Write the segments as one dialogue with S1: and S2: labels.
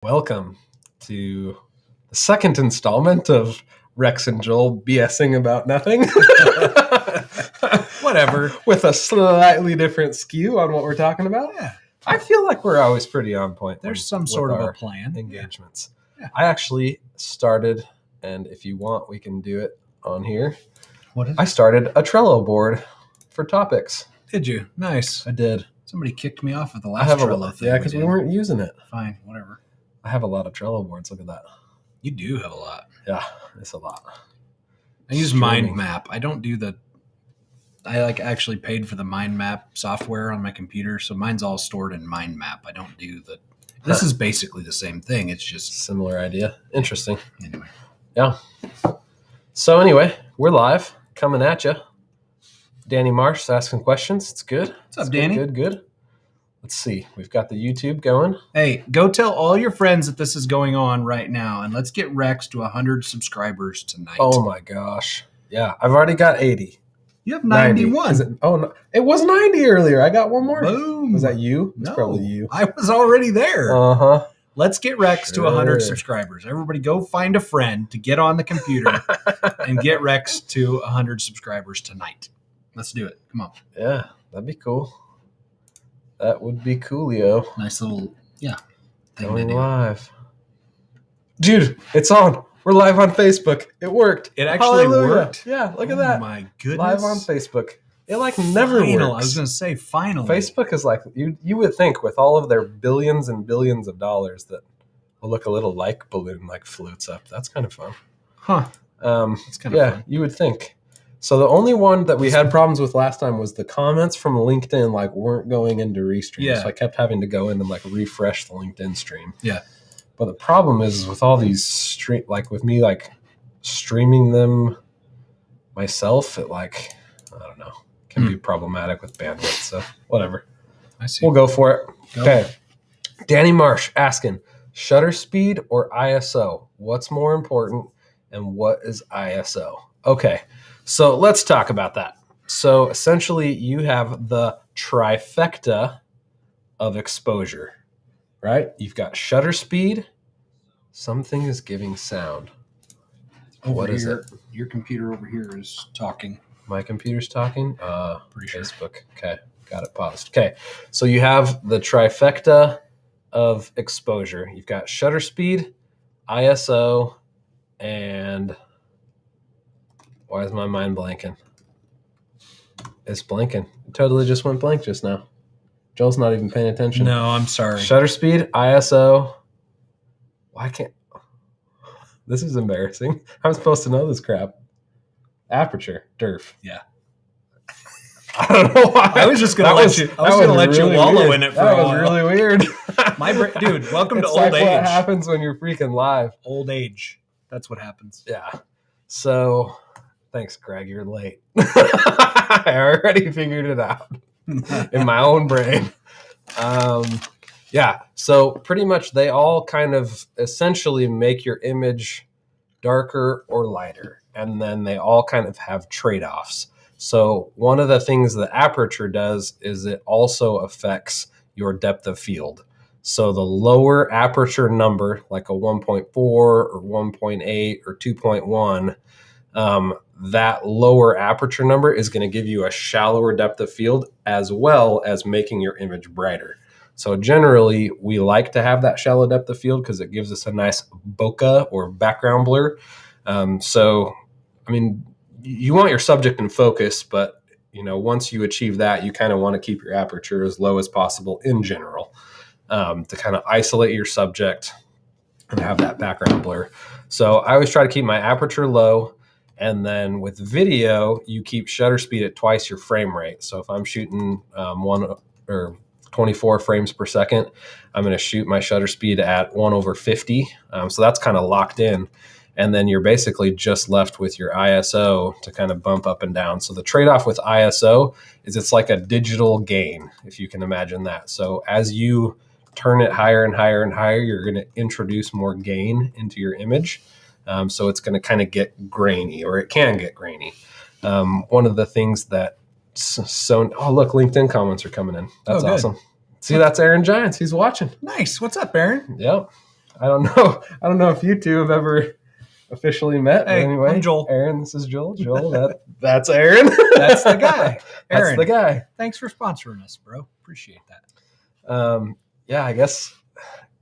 S1: Welcome to the second installment of Rex and Joel BSing about nothing.
S2: Whatever.
S1: With a slightly different skew on what we're talking about.
S2: Yeah.
S1: I feel like we're always pretty on point.
S2: There's some sort of a plan.
S1: Engagements.
S2: Yeah.
S1: I actually started, and if you want, we can do it on here.
S2: What is
S1: I started a Trello board for topics.
S2: Did you? Nice.
S1: I did.
S2: Somebody kicked me off of the
S1: I
S2: last
S1: have
S2: Trello thing.
S1: Yeah, because we weren't using it.
S2: Fine, whatever.
S1: I have a lot of Trello boards. Look at that.
S2: You do have a lot.
S1: Yeah, it's a lot.
S2: I use
S1: Streaming.
S2: Mind Map. I don't do the. I actually paid for the Mind Map software on my computer, so mine's all stored in Mind Map. I don't do the. This is basically the same thing. It's just
S1: Similar idea. Interesting.
S2: anyway.
S1: Yeah. So anyway, we're live, coming at you. Danny Marsh is asking questions. It's good.
S2: What's up, Danny?
S1: Good. Let's see. We've got the YouTube going.
S2: Hey, go tell all your friends that this is going on right now, and let's get Rex to 100 subscribers tonight.
S1: Oh my gosh. Yeah, I've already got 80.
S2: You have 91.
S1: Is it? Oh, no. It was 90 earlier. I got one more.
S2: Boom.
S1: Was that you? It's
S2: No,
S1: probably you.
S2: I was already there.
S1: Uh-huh.
S2: Let's get Rex to 100
S1: Sure.
S2: subscribers. Everybody go find a friend to get on the computer and get Rex to 100 subscribers tonight. Let's do it. Come on.
S1: Yeah, that'd be cool. That would be coolio.
S2: Nice little, thing to
S1: Going
S2: do.
S1: live. Dude, it's on. We're live on Facebook. It worked.
S2: It actually
S1: Hallelujah.
S2: worked.
S1: Yeah, look at
S2: Oh
S1: that.
S2: my goodness.
S1: Live on Facebook. It never
S2: Final.
S1: works.
S2: I was going to say finally.
S1: Facebook is you would think with all of their billions and billions of dollars that will look a little like balloon floats up. That's kind of fun.
S2: Huh.
S1: It's
S2: kind of fun.
S1: You would think. So the only one that we had problems with last time was the comments from LinkedIn weren't going into Restream.
S2: Yeah.
S1: So I kept having to go in and refresh the LinkedIn stream.
S2: Yeah.
S1: But the problem is with all these with me streaming them myself, it I don't know, can be problematic with bandwidth. So whatever.
S2: I see.
S1: We'll go for it.
S2: Go.
S1: Okay. Danny Marsh asking, shutter speed or ISO? What's more important and what is ISO? Okay. So let's talk about that. So essentially you have the trifecta of exposure, right? You've got shutter speed. Something is giving sound. What is it?
S2: Your computer over here is talking.
S1: My computer's talking?
S2: Pretty sure.
S1: Facebook. Okay. Got it paused. Okay. So you have the trifecta of exposure. You've got shutter speed, ISO, and why is my mind blanking? It's blanking. It totally just went blank just now. Joel's not even paying attention.
S2: No, I'm sorry.
S1: Shutter speed, ISO. Why can't... This is embarrassing. I'm supposed to know this crap. Aperture, DERF.
S2: Yeah.
S1: I don't know why.
S2: I was just going to let you. I was going to let you wallow in it for a while.
S1: That was really weird.
S2: Dude, welcome to
S1: It's
S2: old age.
S1: What happens when you're freaking live?
S2: Old age. That's what happens.
S1: Yeah. So, thanks, Greg. You're late. I already figured it out in my own brain. Yeah. So pretty much they all kind of essentially make your image darker or lighter. And then they all kind of have trade-offs. So one of the things the aperture does is it also affects your depth of field. So the lower aperture number, like a 1.4 or 1.8 or 2.1, that lower aperture number is going to give you a shallower depth of field as well as making your image brighter. So generally, we like to have that shallow depth of field because it gives us a nice bokeh or background blur. You want your subject in focus, but once you achieve that, you kind of want to keep your aperture as low as possible in general to kind of isolate your subject and have that background blur. So I always try to keep my aperture low. And then with video, you keep shutter speed at twice your frame rate. So if I'm shooting 24 frames per second, I'm going to shoot my shutter speed at 1/50. So that's kind of locked in. And then you're basically just left with your ISO to kind of bump up and down. So the trade-off with ISO is it's like a digital gain, if you can imagine that. So as you turn it higher and higher and higher, you're going to introduce more gain into your image. So it's going to kind of get grainy, or it can get grainy. One of the things that look, LinkedIn comments are coming in. That's awesome. See, that's Aaron Giants. He's watching.
S2: Nice. What's up, Aaron?
S1: Yep. I don't know. I don't know if you two have ever officially met.
S2: Hey,
S1: but anyway,
S2: I'm Joel.
S1: Aaron, this is Joel. Joel, that's Aaron.
S2: That's the guy.
S1: That's
S2: Aaron,
S1: the guy.
S2: thanks for sponsoring us, bro. Appreciate that.
S1: Yeah, I guess.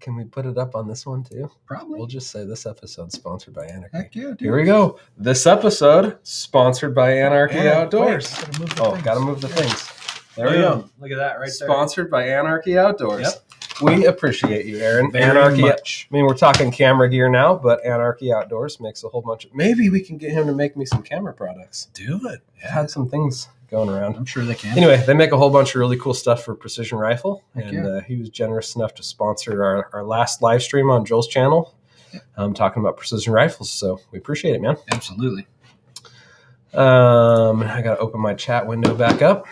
S1: Can we put it up on this one too?
S2: Probably.
S1: We'll just say this episode sponsored by Anarchy.
S2: Heck yeah, dude.
S1: Here we go. This episode sponsored by Anarchy Outdoors.
S2: Wait,
S1: Gotta move the things. There we go.
S2: Look at that right there.
S1: Sponsored by Anarchy Outdoors.
S2: Yep.
S1: We appreciate you, Aaron.
S2: Very
S1: Anarchy.
S2: much.
S1: I mean, we're talking camera gear now, but Anarchy Outdoors makes a whole bunch of. Maybe we can get him to make me some camera products.
S2: Do it.
S1: I've had some things going around.
S2: I'm sure they can.
S1: Anyway, they make a whole bunch of really cool stuff for precision rifle,
S2: Heck
S1: and he was generous enough to sponsor our last live stream on Joel's channel, talking about precision rifles. So we appreciate it, man.
S2: Absolutely.
S1: I got to open my chat window back up.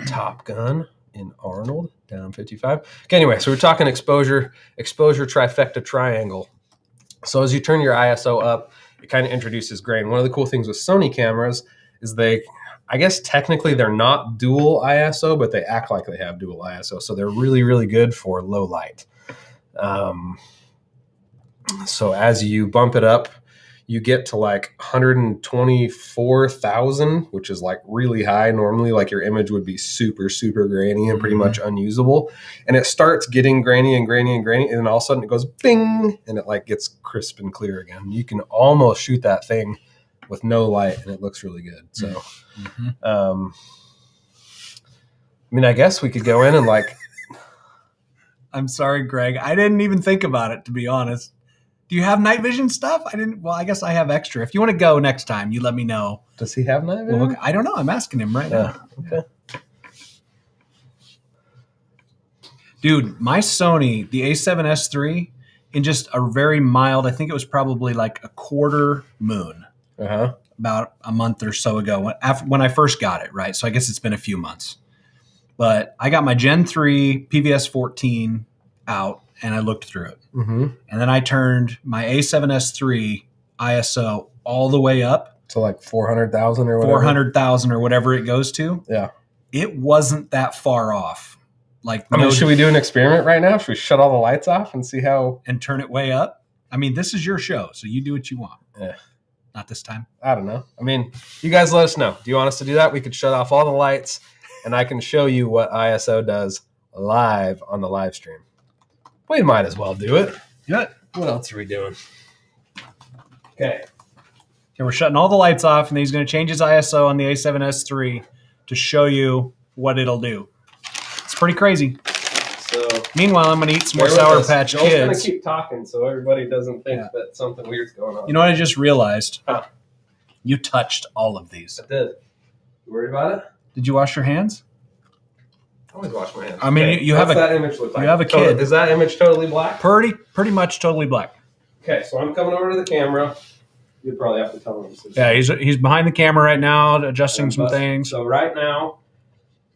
S1: Top Gun in Arnold, down 55. Okay, anyway, so we're talking exposure trifecta triangle. So as you turn your ISO up, it kind of introduces grain. One of the cool things with Sony cameras is I guess technically they're not dual ISO, but they act like they have dual ISO. So they're really, really good for low light. So as you bump it up, you get to like 124,000, which is like really high. Normally, like your image would be super, super grainy and pretty much unusable. And it starts getting grainy and grainy and grainy. And then all of a sudden it goes bing, and it like gets crisp and clear again. You can almost shoot that thing with no light, and it looks really good. So, I mean, I guess we could go in and like.
S2: I'm sorry, Greg. I didn't even think about it, to be honest. Do you have night vision stuff? I didn't. Well, I guess I have extra. If you want to go next time, you let me know.
S1: Does he have night vision?
S2: Well, I don't know. I'm asking him right now.
S1: Okay.
S2: Dude, my Sony, the A7S III, in just a very mild, I think it was probably like a quarter moon. About a month or so ago when I first got it, right? So I guess it's been a few months. But I got my Gen 3 PVS 14 out, and I looked through it. And then I turned my A7S III ISO all the way up
S1: to like 400,000 or whatever.
S2: 400,000 or whatever it goes to.
S1: Yeah.
S2: It wasn't that far off. Like,
S1: I mean, should we do an experiment right now? Should we shut all the lights off and see how?
S2: And turn it way up? I mean, this is your show, so you do what you want.
S1: Yeah.
S2: Not this time.
S1: I don't know. I mean, you guys let us know. Do you want us to do that? We could shut off all the lights, and I can show you what ISO does live on the live stream. We might as well do it.
S2: Good.
S1: What else are we doing? Okay.
S2: Okay, we're shutting all the lights off, and he's going to change his ISO on the A7S III to show you what it'll do. It's pretty crazy.
S1: So,
S2: meanwhile, I'm going to eat some more Sour Patch
S1: Joel's
S2: Kids.
S1: going to keep talking so everybody doesn't think that something weird's going on.
S2: You know what I just realized?
S1: Huh.
S2: You touched all of these.
S1: I did. You worried about it?
S2: Did you wash your hands?
S1: I always wash my hands.
S2: I mean,
S1: okay.
S2: you have
S1: that image look like?
S2: You have a kid.
S1: Is that image totally black?
S2: Pretty much totally black.
S1: Okay, so I'm coming over to the camera. You'd probably have to tell him.
S2: Yeah, he's behind the camera right now, adjusting some things.
S1: So right now,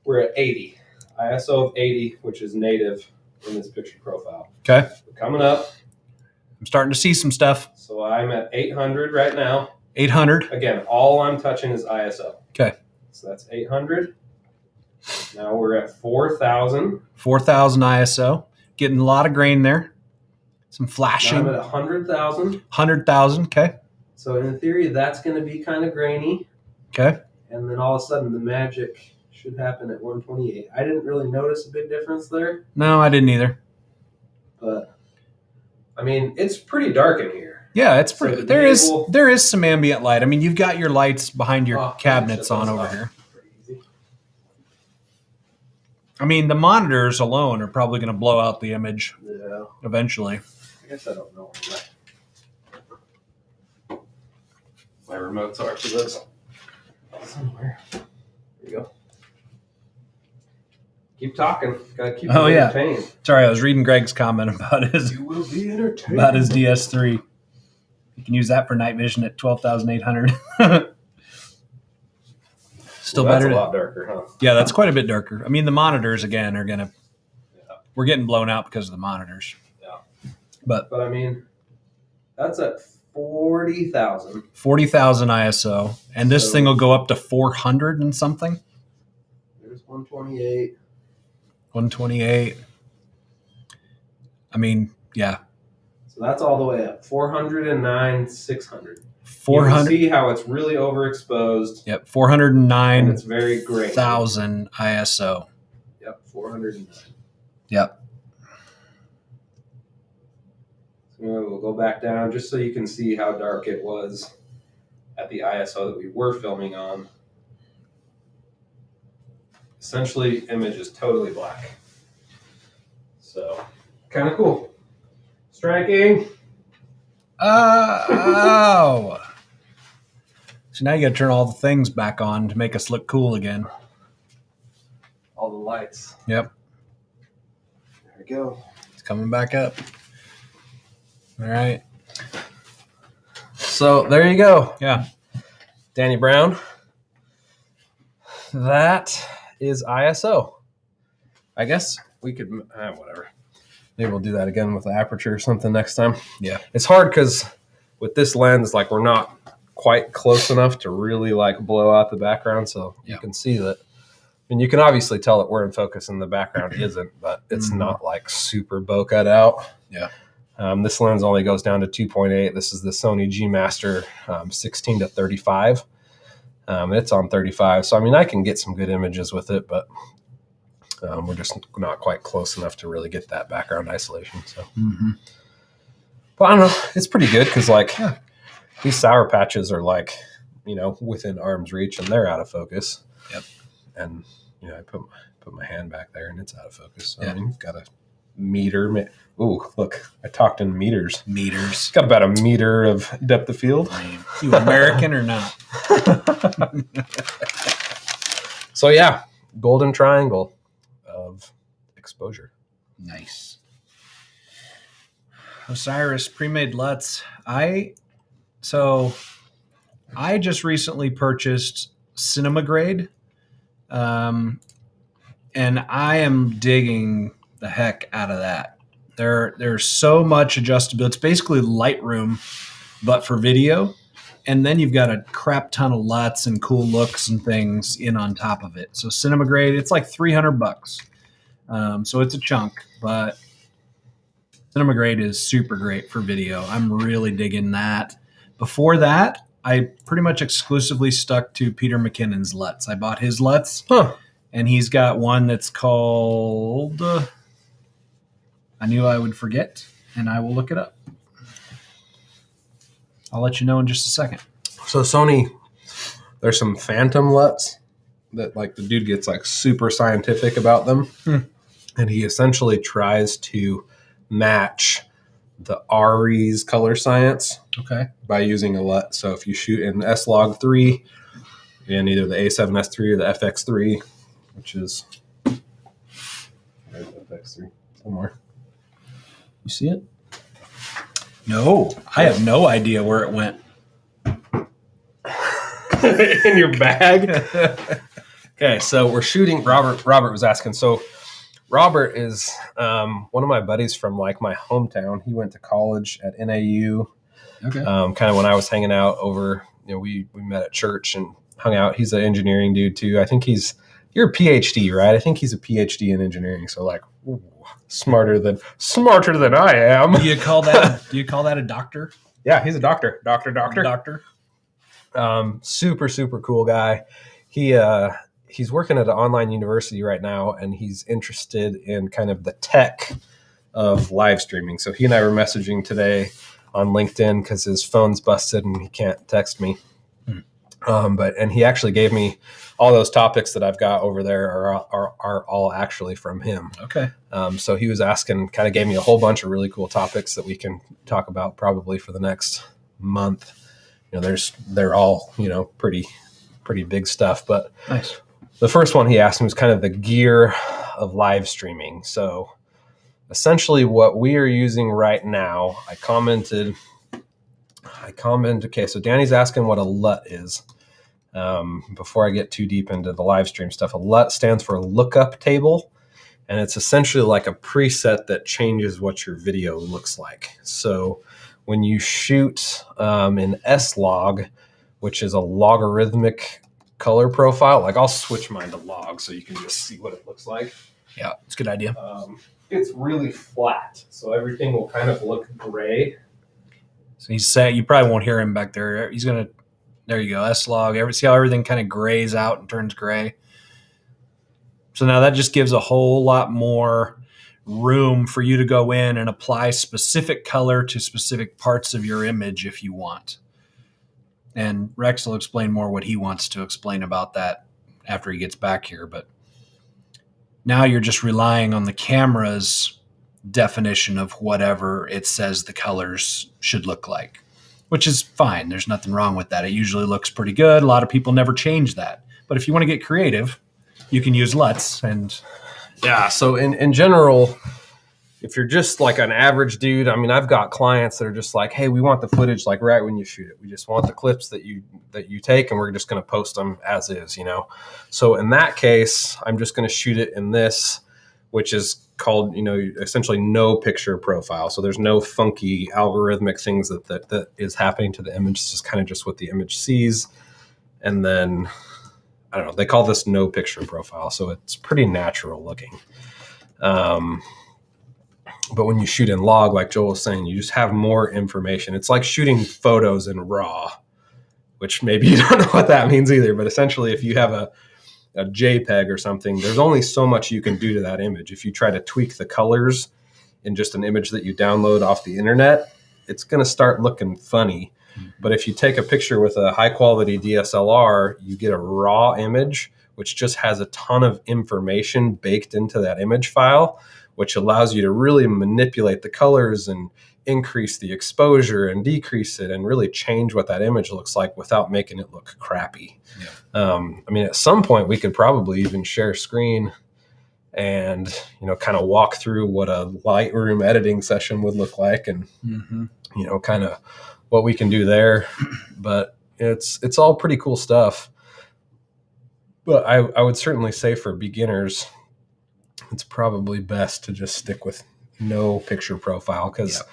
S1: we're at 80. ISO of 80, which is native in this picture profile.
S2: Okay.
S1: We're coming up.
S2: I'm starting to see some stuff.
S1: So I'm at 800 right now.
S2: 800.
S1: Again, all I'm touching is ISO.
S2: Okay.
S1: So that's 800. Now we're at 4,000.
S2: 4,000 ISO. Getting a lot of grain there. Some flashing.
S1: Now I'm at 100,000.
S2: 100,000. Okay.
S1: So in theory, that's going to be kind of grainy.
S2: Okay.
S1: And then all of a sudden, the magic should happen at 128. I didn't really notice a big difference there.
S2: No, I didn't either.
S1: But I mean, it's pretty dark in here.
S2: Yeah, it's pretty.
S1: So
S2: there is some ambient light. I mean, you've got your lights behind your cabinets on over here. I mean, the monitors alone are probably going to blow out the image eventually.
S1: I guess I don't know where my remotes are for this. Somewhere. There you go. Keep talking. Gotta keep entertained.
S2: Sorry, I was reading Greg's comment about his DS3. You can use that for night vision at 12,800. Still better.
S1: That's a lot darker, huh?
S2: Yeah, that's quite a bit darker. I mean, the monitors again are gonna. Yeah. We're getting blown out because of the monitors.
S1: Yeah.
S2: But
S1: I mean, that's at 40,000.
S2: 40,000 ISO, and this thing will go up to 400 and something.
S1: There's 128.
S2: 128. I mean, yeah.
S1: So that's all the way up. 409, 600.
S2: 400.
S1: You can see how it's really overexposed.
S2: Yep, 409.
S1: And it's very gray.
S2: 1,000 ISO.
S1: Yep, 409.
S2: Yep.
S1: So we'll go back down just so you can see how dark it was at the ISO that we were filming on. Essentially, image is totally black. So, kind of cool. Striking.
S2: Oh. So now you got to turn all the things back on to make us look cool again.
S1: All the lights.
S2: Yep.
S1: There we go.
S2: It's coming back up. All right.
S1: So there you go.
S2: Yeah.
S1: Danny Brown. That is ISO. I guess we could, whatever. Maybe we'll do that again with the aperture or something next time.
S2: Yeah.
S1: It's hard because with this lens, like, we're not quite close enough to really like blow out the background. So you can see that. And you can obviously tell that we're in focus and the background isn't, but it's not like super bokeh out.
S2: Yeah.
S1: This lens only goes down to 2.8. This is the Sony G Master 16 to 35. It's on 35. So, I mean, I can get some good images with it, but we're just not quite close enough to really get that background isolation. So, but I don't know. It's pretty good because, like, these Sour Patches are like, you know, within arm's reach and they're out of focus.
S2: Yep.
S1: And, you know, I put my hand back there and it's out of focus. So, I mean, got a meter. Ooh, look, I talked in meters.
S2: Meters.
S1: Got about a meter of depth of field.
S2: You American or not?
S1: So, yeah, golden triangle of exposure.
S2: Nice. Osiris pre-made LUTs. I just recently purchased cinema grade, and I am digging the heck out of that. There's so much adjustability. It's basically Lightroom, but for video. And then you've got a crap ton of LUTs and cool looks and things in on top of it. So cinema grade, it's like $300. So it's a chunk, but cinema grade is super great for video. I'm really digging that. Before that, I pretty much exclusively stuck to Peter McKinnon's LUTs. I bought his LUTs, and he's got one that's called... I knew I would forget, and I will look it up. I'll let you know in just a second.
S1: So Sony, there's some phantom LUTs that, like, the dude gets like super scientific about them. And he essentially tries to match the ARRI's color science by using a LUT. So if you shoot in S-Log3 in either the A7S3 or the FX3, which is FX3 somewhere. You see it?
S2: No, I have no idea where it went.
S1: In your bag? Okay, so we're shooting. Robert was asking. So Robert is one of my buddies from like my hometown. He went to college at NAU. Okay. Kind of when I was hanging out over, you know, we met at church and hung out. He's an engineering dude too. I think you're a PhD, right? I think he's a PhD in engineering. So like, ooh, smarter than I am.
S2: Do you call that a doctor?
S1: Yeah, he's a doctor. Doctor. Super, super cool guy. He's working at an online university right now, and he's interested in kind of the tech of live streaming. So he and I were messaging today on LinkedIn because his phone's busted and he can't text me. And he actually gave me all those topics that I've got over there are all actually from him. Okay. So he was asking, kind of gave me a whole bunch of really cool topics that we can talk about probably for the next month. You know, they're all, you know, pretty big stuff. But nice. The first one he asked me was kind of the gear of live streaming. So essentially what we are using right now, I commented, okay, so Danny's asking what a LUT is. Before I get too deep into the live stream stuff, a LUT stands for a lookup table, and it's essentially like a preset that changes what your video looks like. So when you shoot in S-Log, which is a logarithmic color profile, like I'll switch mine to log so you can just see what it looks like.
S2: Yeah, it's a good idea.
S1: it's really flat, so everything will kind of look gray.
S2: So he's saying, you probably won't hear him back there. He's going to, there you go, S-log. See how everything kind of grays out and turns gray? So now that just gives a whole lot more room for you to go in and apply specific color to specific parts of your image if you want. And Rex will explain more what he wants to explain about that after he gets back here. But now you're just relying on the camera's definition of whatever it says the colors should look like, which is fine. There's nothing wrong with that. It usually looks pretty good. A lot of people never change that. But if you want to get creative, you can use LUTs. And
S1: yeah, so in general, if you're just like an average dude, I mean, I've got clients that are just like, hey, we want the footage like right when you shoot it. We just want the clips that you take, and we're just going to post them as is, you know. So in that case, I'm just going to shoot it in this, which is called, you know, essentially no picture profile. So there's no funky algorithmic things that is happening to the image. It's just kind of just what the image sees. And then, I don't know, they call this no picture profile. So it's pretty natural looking. But when you shoot in log, like Joel was saying, you just have more information. It's like shooting photos in RAW, which maybe you don't know what that means either. But essentially, if you have a JPEG or something, there's only so much you can do to that image. If you try to tweak the colors in just an image that you download off the internet, it's going to start looking funny. But if you take a picture with a high quality DSLR, you get a raw image, which just has a ton of information baked into that image file, which allows you to really manipulate the colors and increase the exposure and decrease it and really change what that image looks like without making it look crappy. Yeah. I mean, at some point we could probably even share screen and, you know, kind of walk through what a Lightroom editing session would look like and, you know, kind of what we can do there. But it's all pretty cool stuff. But I would certainly say for beginners, it's probably best to just stick with no picture profile, because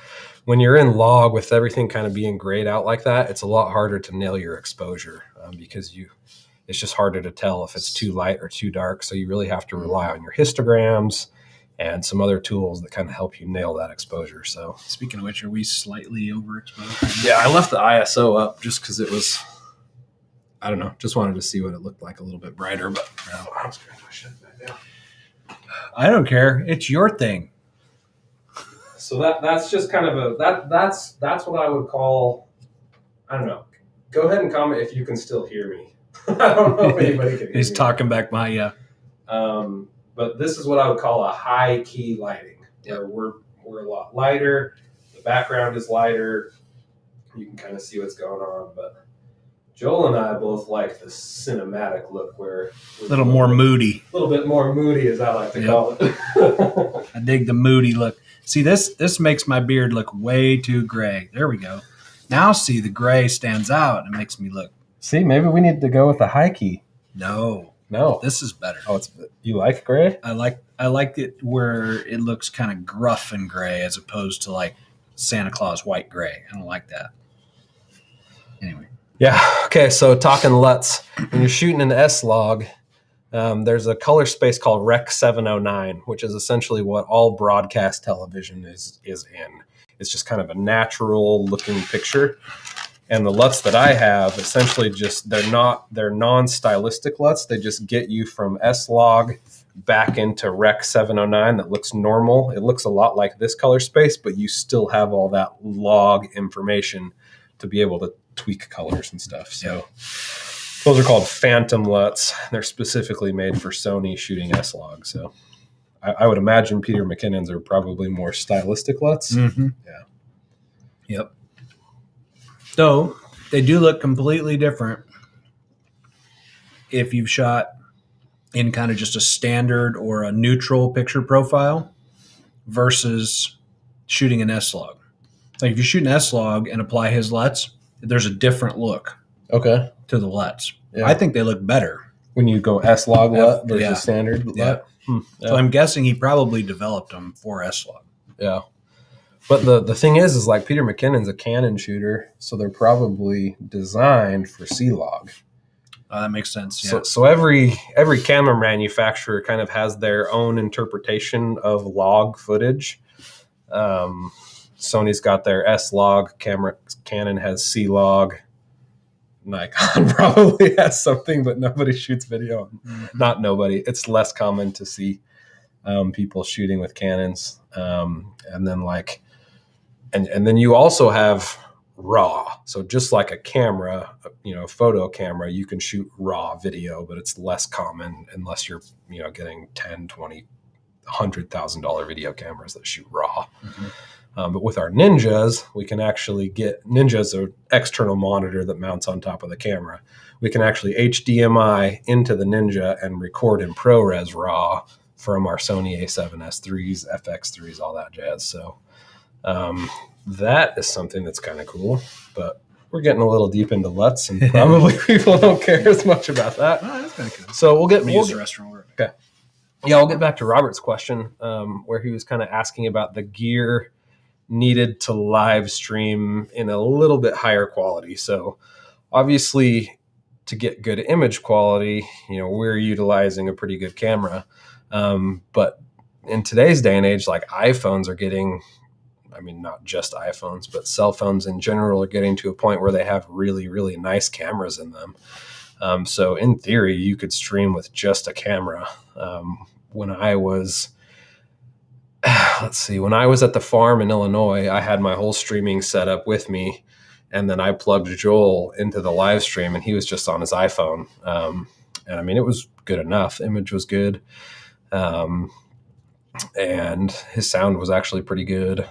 S1: when you're in log with everything kind of being grayed out like that, it's a lot harder to nail your exposure because it's just harder to tell if it's too light or too dark. So you really have to rely on your histograms and some other tools that kind of help you nail that exposure. So
S2: speaking of which, are we slightly overexposed?
S1: Yeah, I left the ISO up just because it was, I don't know, just wanted to see what it looked like a little bit brighter. But I was going to shut that down.
S2: I don't care. It's your thing.
S1: So that's just kind of that's what I would call, I don't know. Go ahead and comment if you can still hear me. I don't know if anybody can hear me.
S2: He's talking back by you.
S1: But this is what I would call a high key lighting. Where we're a lot lighter. The background is lighter. You can kind of see what's going on. But Joel and I both like the cinematic look, where
S2: a little more moody.
S1: A little bit more moody, as I like to call it.
S2: I dig the moody look. See, this makes my beard look way too gray. There we go. Now see, the gray stands out and makes me look.
S1: See, maybe we need to go with the high key.
S2: No, this is better.
S1: Oh, you like gray?
S2: I like it where it looks kind of gruff and gray as opposed to like Santa Claus white gray. I don't like that. Anyway.
S1: Yeah. Okay. So talking LUTs, when you're shooting an S-log, there's a color space called Rec 709, which is essentially what all broadcast television is in. It's just kind of a natural looking picture. And the LUTs that I have essentially they're non-stylistic LUTs. They just get you from S-log back into Rec 709 that looks normal. It looks a lot like this color space, but you still have all that log information to be able to tweak colors and stuff. So those are called phantom LUTs. They're specifically made for Sony shooting S-log. So I would imagine Peter Mckinnon's are probably more stylistic LUTs.
S2: Mm-hmm.
S1: Yeah.
S2: Yep. So they do look completely different if you've shot in kind of just a standard or a neutral picture profile versus shooting an S-log. Like if you shoot an S-log and apply his LUTs, there's a different look to the LUTs. Yeah. I think they look better.
S1: When you go S-log LUT versus standard LUT?
S2: Yeah. So I'm guessing he probably developed them for S-log.
S1: Yeah. But the thing is like Peter McKinnon's a Canon shooter, so they're probably designed for C-log.
S2: That makes sense. Yeah.
S1: So every camera manufacturer kind of has their own interpretation of log footage. Sony's got their S-Log camera. Canon has C-Log. Nikon probably has something, but nobody shoots video. Mm-hmm. Not nobody. It's less common to see people shooting with Canons. And then and then you also have RAW. So just like a camera, a photo camera, you can shoot RAW video, but it's less common unless you're, getting $10, $20, $100,000 video cameras that shoot RAW. Mm-hmm. But with our Ninjas, we can actually get Ninja's an external monitor that mounts on top of the camera. We can actually HDMI into the Ninja and record in ProRes RAW from our Sony A7S3s, FX3s, all that jazz. So that is something that's kind of cool. But we're getting a little deep into LUTs, and probably people don't care as much about that.
S2: Oh, that's kind of cool.
S1: So we'll get
S2: the restaurant work.
S1: Okay. Yeah, I'll get back to Robert's question, where he was kind of asking about the gear needed to live stream in a little bit higher quality. So obviously to get good image quality, we're utilizing a pretty good camera. But in today's day and age, like iPhones are getting, not just iPhones, but cell phones in general are getting to a point where they have really, really nice cameras in them. So in theory, you could stream with just a camera. When I was at the farm in Illinois, I had my whole streaming set up with me, and then I plugged Joel into the live stream, and he was just on his iPhone. And it was good enough. Image was good. And his sound was actually pretty good.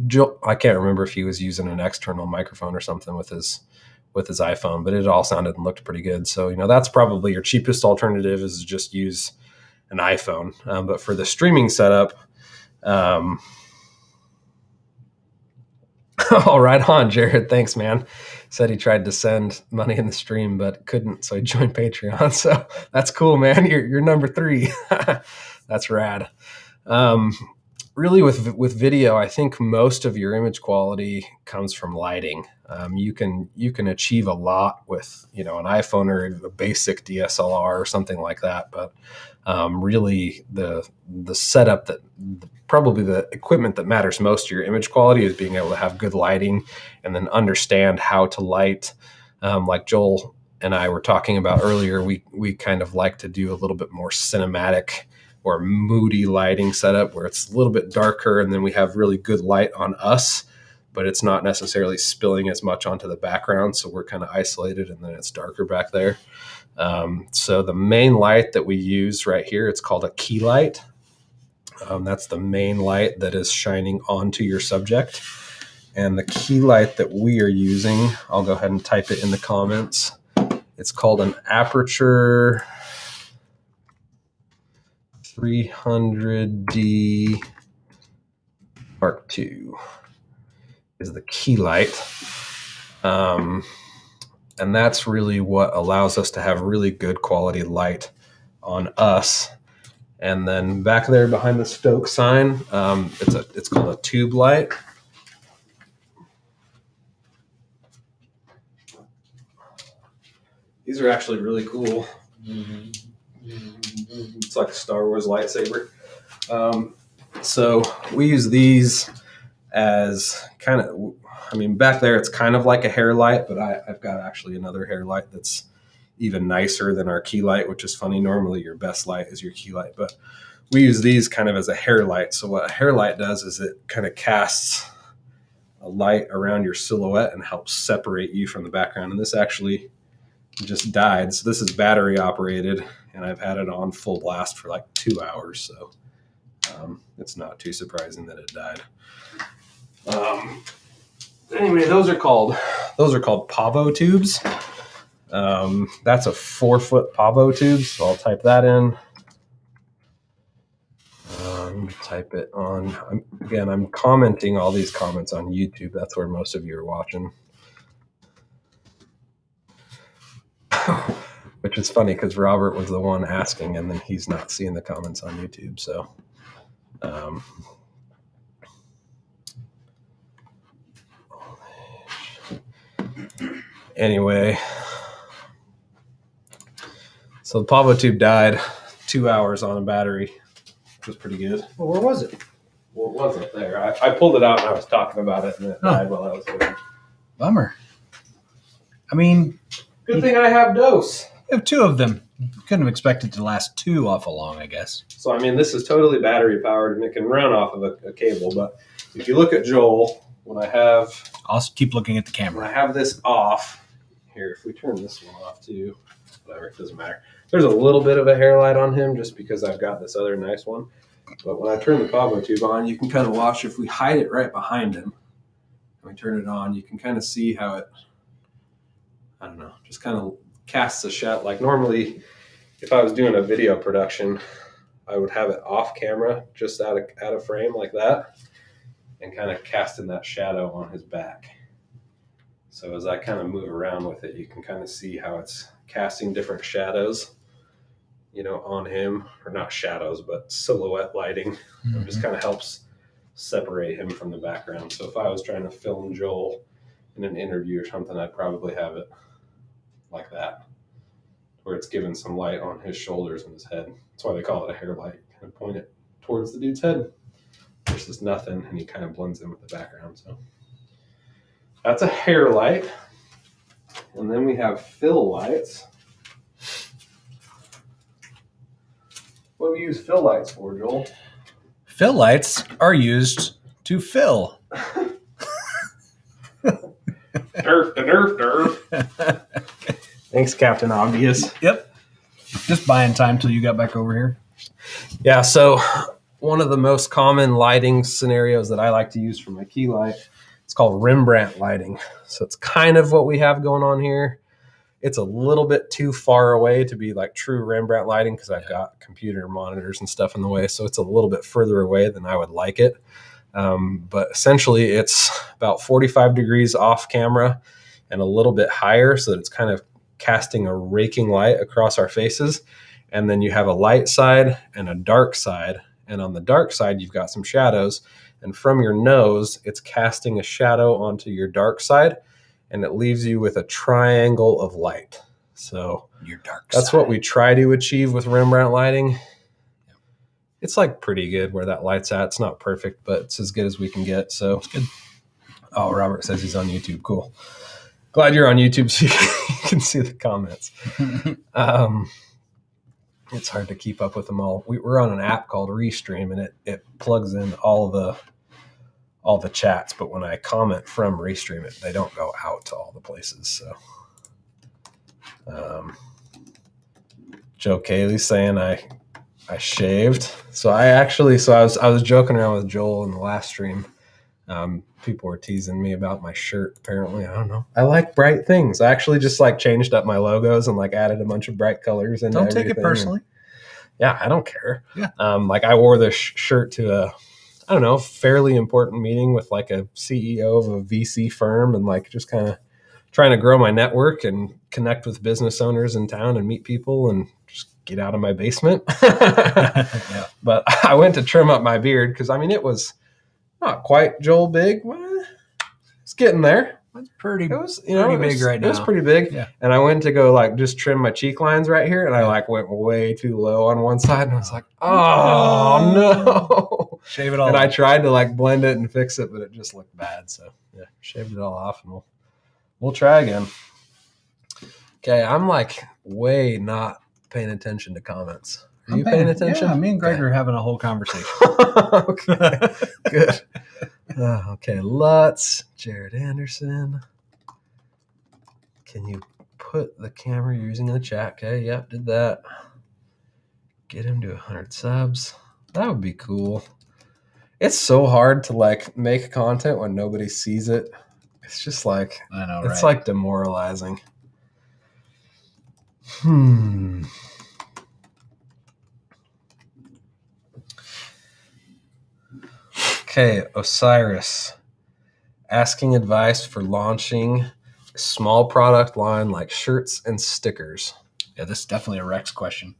S1: Joel, I can't remember if he was using an external microphone or something with his iPhone, but it all sounded and looked pretty good. So, that's probably your cheapest alternative, is to just use an iPhone. But for the streaming setup, all right on, Jared. Thanks, man. Said he tried to send money in the stream, but couldn't, so he joined Patreon. So that's cool, man. You're number 3. That's rad. Really, with video, I think most of your image quality comes from lighting. You can achieve a lot with an iPhone or a basic DSLR or something like that, but really the setup probably the equipment that matters most to your image quality is being able to have good lighting and then understand how to light. Like Joel and I were talking about earlier, we kind of like to do a little bit more cinematic or moody lighting setup where it's a little bit darker, and then we have really good light on us, but it's not necessarily spilling as much onto the background. So we're kind of isolated, and then it's darker back there. So the main light that we use right here, it's called a key light. That's the main light that is shining onto your subject. And the key light that we are using, I'll go ahead and type it in the comments. It's called an Aperture 300D Mark II is the key light. And that's really what allows us to have really good quality light on us. And then back there behind the Stoked sign, it's called a tube light. These are actually really cool. It's like a Star Wars lightsaber. So we use these as kind of, back there it's kind of like a hair light, but I've got actually another hair light that's even nicer than our key light, which is funny. Normally your best light is your key light, but we use these kind of as a hair light. So what a hair light does is it kind of casts a light around your silhouette and helps separate you from the background. And this actually just died. So this is battery operated, and I've had it on full blast for like 2 hours. So it's not too surprising that it died. Anyway, those are called Pavo tubes. That's a 4-foot Pavo tube. So I'll type that in. Type it on. I'm commenting all these comments on YouTube. That's where most of you are watching. Which is funny because Robert was the one asking, and then he's not seeing the comments on YouTube. So, anyway, So the Pavo tube died 2 hours on a battery. It was pretty good.
S2: Well, where was it?
S1: Well, it wasn't there. I pulled it out and I was talking about it, and it died while I was there.
S2: Bummer. I mean,
S1: good thing I have dose.
S2: You have 2 of them. You couldn't have expected to last too awful long, I guess.
S1: So, I mean, this is totally battery powered and it can run off of a cable. But if you look at Joel, when I have...
S2: I'll keep looking at the camera.
S1: When I have this off, here, if we turn this one off too, whatever, it doesn't matter. There's a little bit of a hair light on him just because I've got this other nice one. But when I turn the Pavo tube on, you can kind of watch if we hide it right behind him. When we turn it on, you can kind of see how it, I don't know, just kind of casts a shadow. Like normally, if I was doing a video production, I would have it off camera, just out of frame like that, and kind of casting that shadow on his back. So as I kind of move around with it, you can kind of see how it's casting different shadows, you know, on him, or not shadows, but silhouette lighting. It just kind of helps separate him from the background. So if I was trying to film Joel in an interview or something, I'd probably have it like that, where it's giving some light on his shoulders and his head. That's why they call it a hair light. Kind of point it towards the dude's head versus nothing, and he kind of blends in with the background. So that's a hair light. And then we have fill lights. What do we use fill lights for, Joel?
S2: Fill lights are used to fill.
S1: Derf. Thanks, Captain Obvious.
S2: Yep. Just buying time till you got back over here.
S1: Yeah, so one of the most common lighting scenarios that I like to use for my key light, it's called Rembrandt Lighting. So it's kind of what we have going on here. It's a little bit too far away to be like true Rembrandt lighting because I've got computer monitors and stuff in the way. So it's a little bit further away than I would like it. But essentially it's about 45 degrees off camera and a little bit higher so that it's kind of casting a raking light across our faces. And then you have a light side and a dark side. And on the dark side, you've got some shadows. And from your nose, it's casting a shadow onto your dark side. And it leaves you with a triangle of light. So
S2: your dark
S1: that's
S2: side.
S1: What we try to achieve with Rembrandt lighting. It's like pretty good where that light's at. It's not perfect, but it's as good as we can get. So it's good. Oh, Robert says he's on YouTube. Cool. Glad you're on YouTube so you can see the comments. It's hard to keep up with them all. We're on an app called Restream, and it plugs in all the chats, but when I comment from Restream it, they don't go out to all the places. So Joe Cayley's saying I shaved. So I was joking around with Joel in the last stream. People were teasing me about my shirt. Apparently, I don't know. I like bright things. I actually just like changed up my logos and like added a bunch of bright colors. And
S2: don't take it personally.
S1: Yeah, I don't care.
S2: Yeah.
S1: Like I wore this shirt to a fairly important meeting with like a CEO of a VC firm, and like just kind of trying to grow my network and connect with business owners in town and meet people and just get out of my basement.
S2: Yeah.
S1: But I went to trim up my beard because it was not quite Joel big. It's getting there.
S2: It's pretty.
S1: It was,
S2: pretty big right now.
S1: It was pretty big.
S2: Yeah.
S1: And I went to go like just trim my cheek lines right here, and I like went way too low on one side, and I was like, oh no.
S2: Shave it all
S1: and
S2: off.
S1: I tried to like blend it and fix it, but it just looked bad. So yeah, shaved it all off, and we'll try again. Okay, I'm like way not paying attention to comments. Are you paying attention?
S2: Yeah, me and Greg are having a whole conversation.
S1: Okay, good. Okay, Lutz, Jared Anderson. Can you put the camera you're using in the chat? Okay, yep, did that. Get him to 100 subs. That would be cool. It's so hard to like make content when nobody sees it. It's just like,
S2: I know,
S1: it's
S2: right?
S1: like demoralizing. Okay, Osiris. Asking advice for launching a small product line like shirts and stickers.
S2: Yeah, this is definitely a Rex question.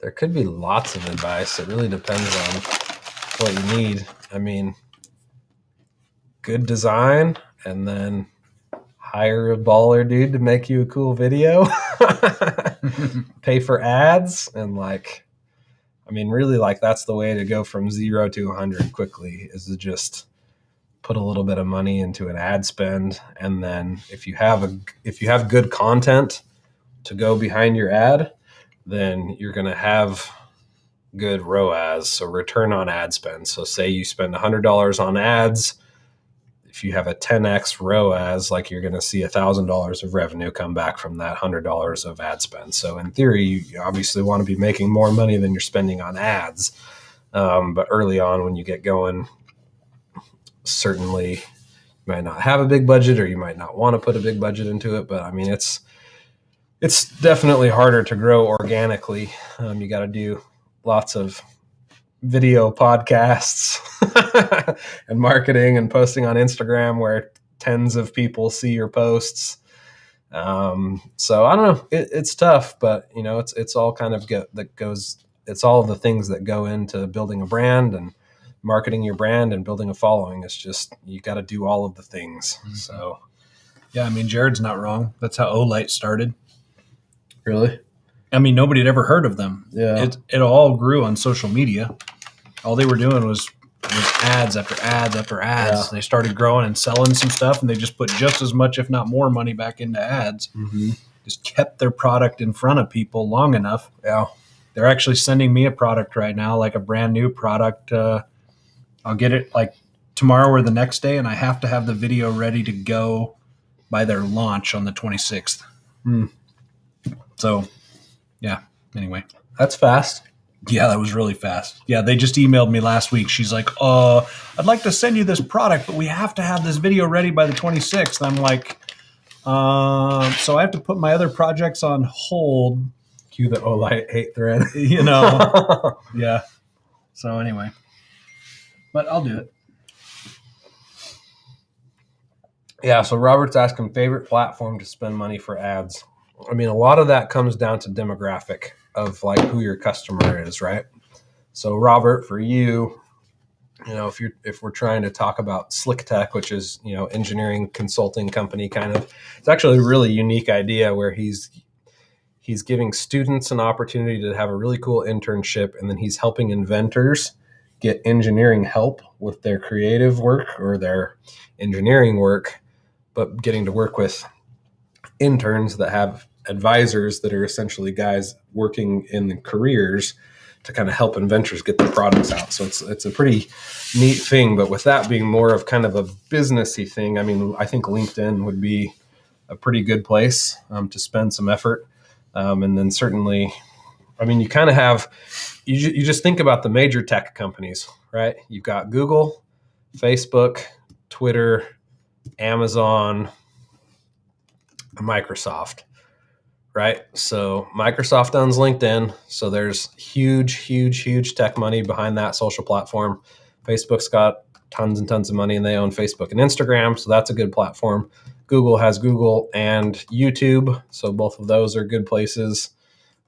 S1: There could be lots of advice. It really depends on what you need. Good design and then hire a baller dude to make you a cool video, pay for ads, and like, I mean, really, like that's the way to go from 0 to 100 quickly, is to just put a little bit of money into an ad spend, and then if you have good content to go behind your ad, then you're going to have good ROAS, so return on ad spend. So say you spend $100 on ads, if you have a 10x ROAS, like you're going to see $1,000 of revenue come back from that $100 of ad spend. So in theory, you obviously want to be making more money than you're spending on ads. But early on, when you get going, certainly you might not have a big budget, or you might not want to put a big budget into it. But I mean, it's definitely harder to grow organically. You got to do lots of video podcasts and marketing and posting on Instagram where tens of people see your posts. So I don't know, it's tough, but you know, it's all kind of it's all the things that go into building a brand and marketing your brand and building a following. It's just, you got to do all of the things. Mm-hmm. So
S2: yeah, I mean, Jared's not wrong. That's how Olight started.
S1: Really?
S2: I mean, nobody had ever heard of them.
S1: Yeah.
S2: It all grew on social media. All they were doing was ads after ads after ads. Yeah. They started growing and selling some stuff, and they just put just as much, if not more, money back into ads.
S1: Mm-hmm.
S2: Just kept their product in front of people long enough.
S1: Yeah.
S2: They're actually sending me a product right now, like a brand new product. I'll get it like tomorrow or the next day, and I have to have the video ready to go by their launch on the 26th. So, yeah, anyway.
S1: That's fast.
S2: Yeah, that was really fast. Yeah, they just emailed me last week. She's like, I'd like to send you this product, but we have to have this video ready by the 26th. I'm like, so I have to put my other projects on hold.
S1: Cue the Olight hate thread.
S2: You know. Yeah. So anyway. But I'll do it.
S1: Yeah, so Robert's asking favorite platform to spend money for ads. I mean, a lot of that comes down to demographic of like who your customer is, right? So Robert, for you, you know, if we're trying to talk about Slick Tech, which is, you know, engineering consulting company kind of, it's actually a really unique idea where he's giving students an opportunity to have a really cool internship, and then he's helping inventors get engineering help with their creative work or their engineering work, but getting to work with interns that have advisors that are essentially guys working in the careers to kind of help inventors get their products out. So it's a pretty neat thing. But with that being more of kind of a businessy thing, I mean, I think LinkedIn would be a pretty good place to spend some effort. And then certainly, I mean, you kind of have, you just think about the major tech companies, right? You've got Google, Facebook, Twitter, Amazon, Microsoft, right? So Microsoft owns LinkedIn. So there's huge tech money behind that social platform. Facebook's got tons and tons of money, and they own Facebook and Instagram. So that's a good platform. Google has Google and YouTube. So both of those are good places.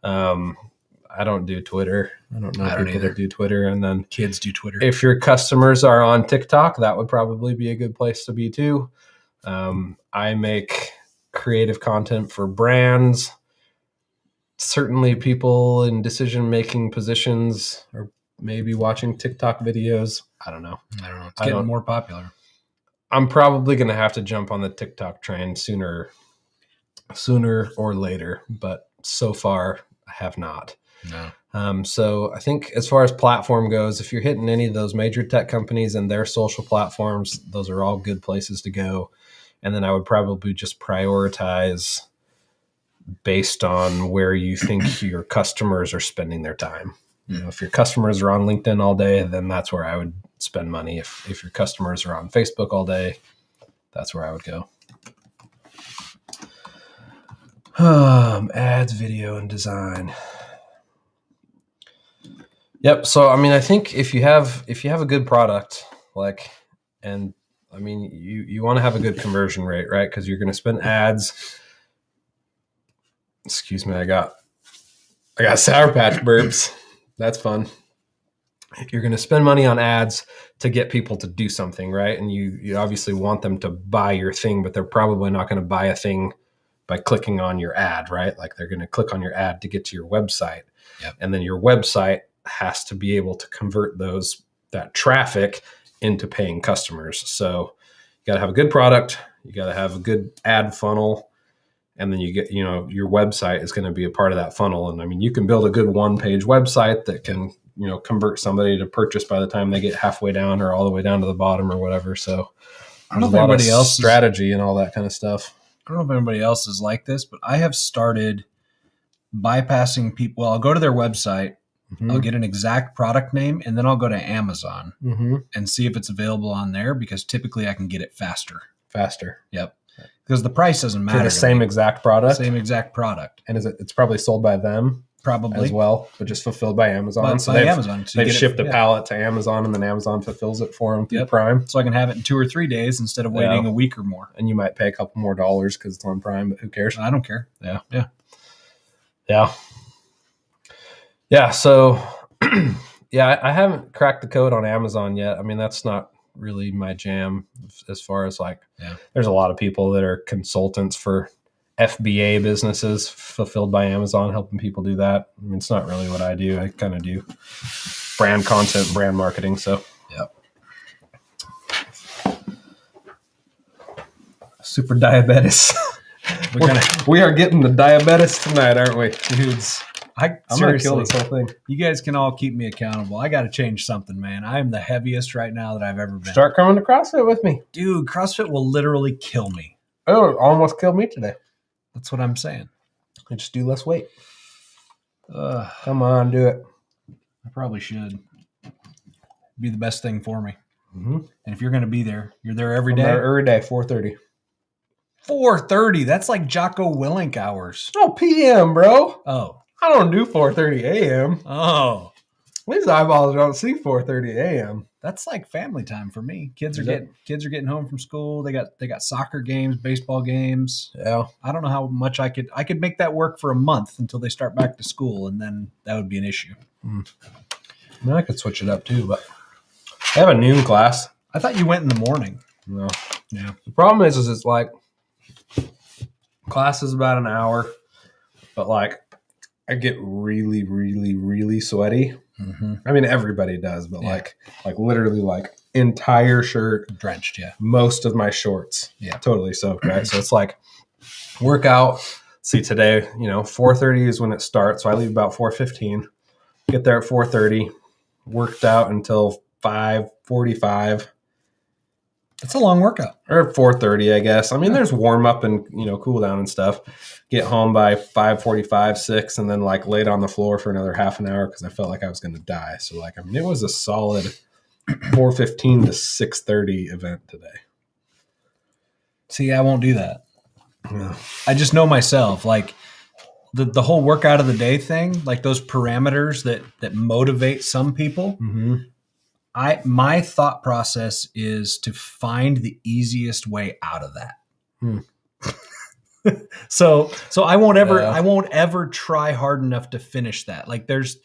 S1: I don't do Twitter. I don't know people that do Twitter. And then
S2: kids do Twitter.
S1: If your customers are on TikTok, that would probably be a good place to be too. I make creative content for brands. Certainly people in decision-making positions are maybe watching TikTok videos. I don't know.
S2: It's getting more popular.
S1: I'm probably going to have to jump on the TikTok train sooner or later, but so far I have not.
S2: No.
S1: So I think as far as platform goes, if you're hitting any of those major tech companies and their social platforms, those are all good places to go. And then I would probably just prioritize based on where you think your customers are spending their time. You know, if your customers are on LinkedIn all day, then that's where I would spend money. If your customers are on Facebook all day, that's where I would go. Ads, video, and design. Yep. So, I mean, I think if you have a good product, and I mean, you want to have a good conversion rate, right? Because you're going to spend ads. Excuse me, I got Sour Patch burps. That's fun. you're going to spend money on ads to get people to do something, right? And you obviously want them to buy your thing, but they're probably not going to buy a thing by clicking on your ad, right? Like they're going to click on your ad to get to your website.
S2: Yep.
S1: And then your website has to be able to convert that traffic into paying customers. So you got to have a good product. You got to have a good ad funnel. And then you get, your website is going to be a part of that funnel. And I mean, you can build a good one-page website that can, convert somebody to purchase by the time they get halfway down or all the way down to the bottom or whatever. So
S2: I don't know if anybody else
S1: strategy and all that kind of stuff.
S2: I don't know if anybody else is like this, but I have started bypassing people. Well, I'll go to their website, I'll get an exact product name, and then I'll go to Amazon and see if it's available on there, because typically I can get it faster. Yep. Because the price doesn't matter.
S1: For the same exact product?
S2: Same exact product.
S1: And it's probably sold by them?
S2: Probably.
S1: As well, but just fulfilled by Amazon.
S2: Amazon.
S1: So they've shipped a pallet to Amazon, and then Amazon fulfills it for them through Prime.
S2: So I can have it in 2 or 3 days instead of waiting a week or more.
S1: And you might pay a couple more dollars because it's on Prime, but who cares?
S2: I don't care.
S1: Yeah. So, I haven't cracked the code on Amazon yet. I mean, that's not really my jam as far as there's a lot of people that are consultants for FBA businesses fulfilled by Amazon, helping people do that. I mean, it's not really what I do. I kind of do brand content, brand marketing. So, super diabetes. We are getting the diabetes tonight, aren't we? Dudes.
S2: I'm
S1: going to kill this whole thing.
S2: You guys can all keep me accountable. I got to change something, man. I am the heaviest right now that I've ever been.
S1: Start coming to CrossFit with me.
S2: Dude, CrossFit will literally kill me.
S1: Oh, it almost killed me today.
S2: That's what I'm saying.
S1: I just do less weight. Come on, do it.
S2: I probably should. Be the best thing for me.
S1: Mm-hmm.
S2: And if you're going to be there, you're there every day?
S1: There every day, 4:30.
S2: 4:30? That's like Jocko Willink hours.
S1: Oh, PM, bro.
S2: Oh.
S1: I don't do 4:30 a.m.
S2: Oh.
S1: These eyeballs don't see 4:30 a.m.
S2: That's like family time for me. Kids are getting home from school. They got soccer games, baseball games.
S1: Yeah.
S2: I don't know how much I could make that work for a month until they start back to school, and then that would be an issue.
S1: I mean, I could switch it up too, but I have a noon class.
S2: I thought you went in the morning.
S1: No.
S2: Yeah.
S1: The problem is it's like class is about an hour, but like I get really, really, really sweaty.
S2: Mm-hmm.
S1: I mean, everybody does, but like literally like entire shirt
S2: drenched. Yeah.
S1: Most of my shorts.
S2: Yeah.
S1: Totally soaked. Right. So it's like workout. See today, 4:30 is when it starts. So I leave about 4:15, get there at 4:30, worked out until 5:45.
S2: That's a long workout.
S1: Or 4:30, I guess. I mean, there's warm up and, cool down and stuff. Get home by 5:45, 6, and then like laid on the floor for another half an hour because I felt like I was going to die. So like, I mean, it was a solid 4:15 to 6:30 event today.
S2: See, I won't do that.
S1: Yeah.
S2: I just know myself, like the whole workout of the day thing, like those parameters that motivate some people.
S1: Mm-hmm.
S2: My thought process is to find the easiest way out of that. So I won't ever try hard enough to finish that. Like there's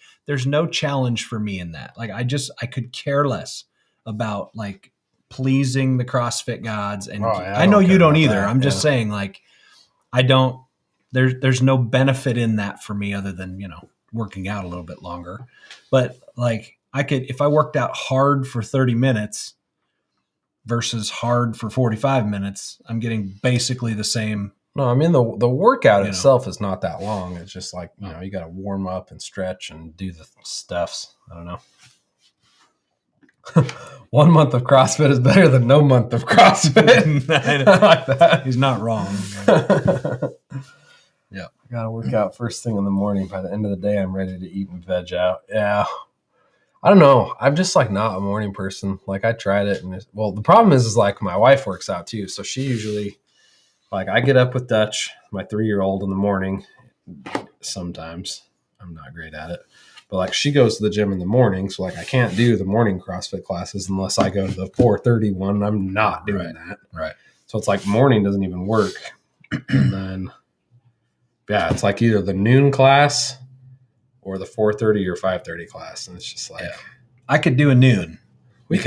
S2: no challenge for me in that. Like I could care less about like pleasing the CrossFit gods. And I know you don't either. I'm just saying like, I don't, there's no benefit in that for me other than, working out a little bit longer, but like, if I worked out hard for 30 minutes versus hard for 45 minutes, I'm getting basically the same.
S1: No, I mean, the workout itself is not that long. It's just like, you got to warm up and stretch and do the stuffs. I don't know. 1 month of CrossFit is better than no month of CrossFit.
S2: I like that. He's not wrong.
S1: Yeah. I got to work out first thing in the morning. By the end of the day, I'm ready to eat and veg out. Yeah. I don't know. I'm just like not a morning person. Like I tried it. And the problem is like my wife works out too. So she usually, like I get up with Dutch, my 3-year-old in the morning. Sometimes I'm not great at it, but like she goes to the gym in the morning. So like I can't do the morning CrossFit classes unless I go to the 4:30 one. I'm not doing that.
S2: Right.
S1: So it's like morning doesn't even work. And then, it's like either the noon class or the 4:30 or 5:30 class. And it's just like,
S2: I could do a noon.
S1: I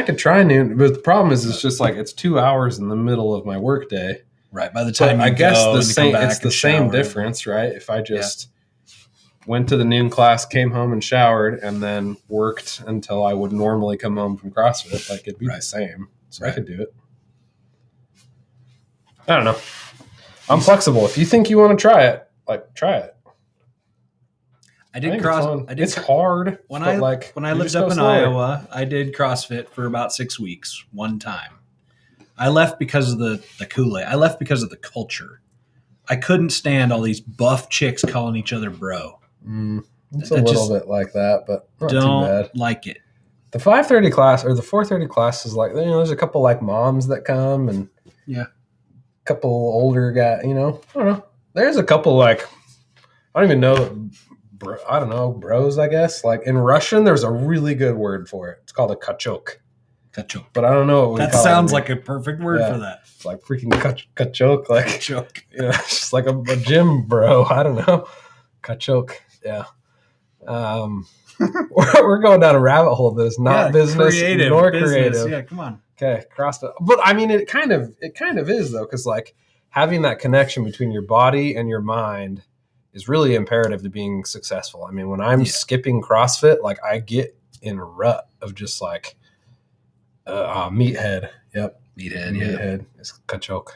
S1: could try noon, but the problem is it's just like it's 2 hours in the middle of my workday.
S2: Right. By the time
S1: I guess it's the same difference, right? If I just went to the noon class, came home and showered, and then worked until I would normally come home from CrossFit, like it'd be the same. So I could do it. I don't know. I'm flexible. If you think you want to try it, like try it. It's hard.
S2: When I lived up in Iowa, I did CrossFit for about 6 weeks one time. I left because of the Kool-Aid. I left because of the culture. I couldn't stand all these buff chicks calling each other bro.
S1: It's a little bit like that, but not too bad.
S2: Like it.
S1: The 5:30 class or the 4:30 class is like, there's a couple like moms that come and a couple older guys, I don't know. There's a couple like, I don't even know, bros, I guess. Like in Russian, there's a really good word for it. It's called a kachok. But I don't know what we call it.
S2: That sounds like a perfect word for that.
S1: It's like freaking kachok. Like,
S2: kachok.
S1: It's just like a gym bro. I don't know. Kachok. Yeah. We're going down a rabbit hole that is not business nor creative.
S2: Yeah, come on.
S1: Okay, crossed it. But I mean, it kind of is though, because like having that connection between your body and your mind is really imperative to being successful. I mean, when I'm skipping CrossFit, like I get in a rut of just like meathead. Yep, meathead. It's kachok.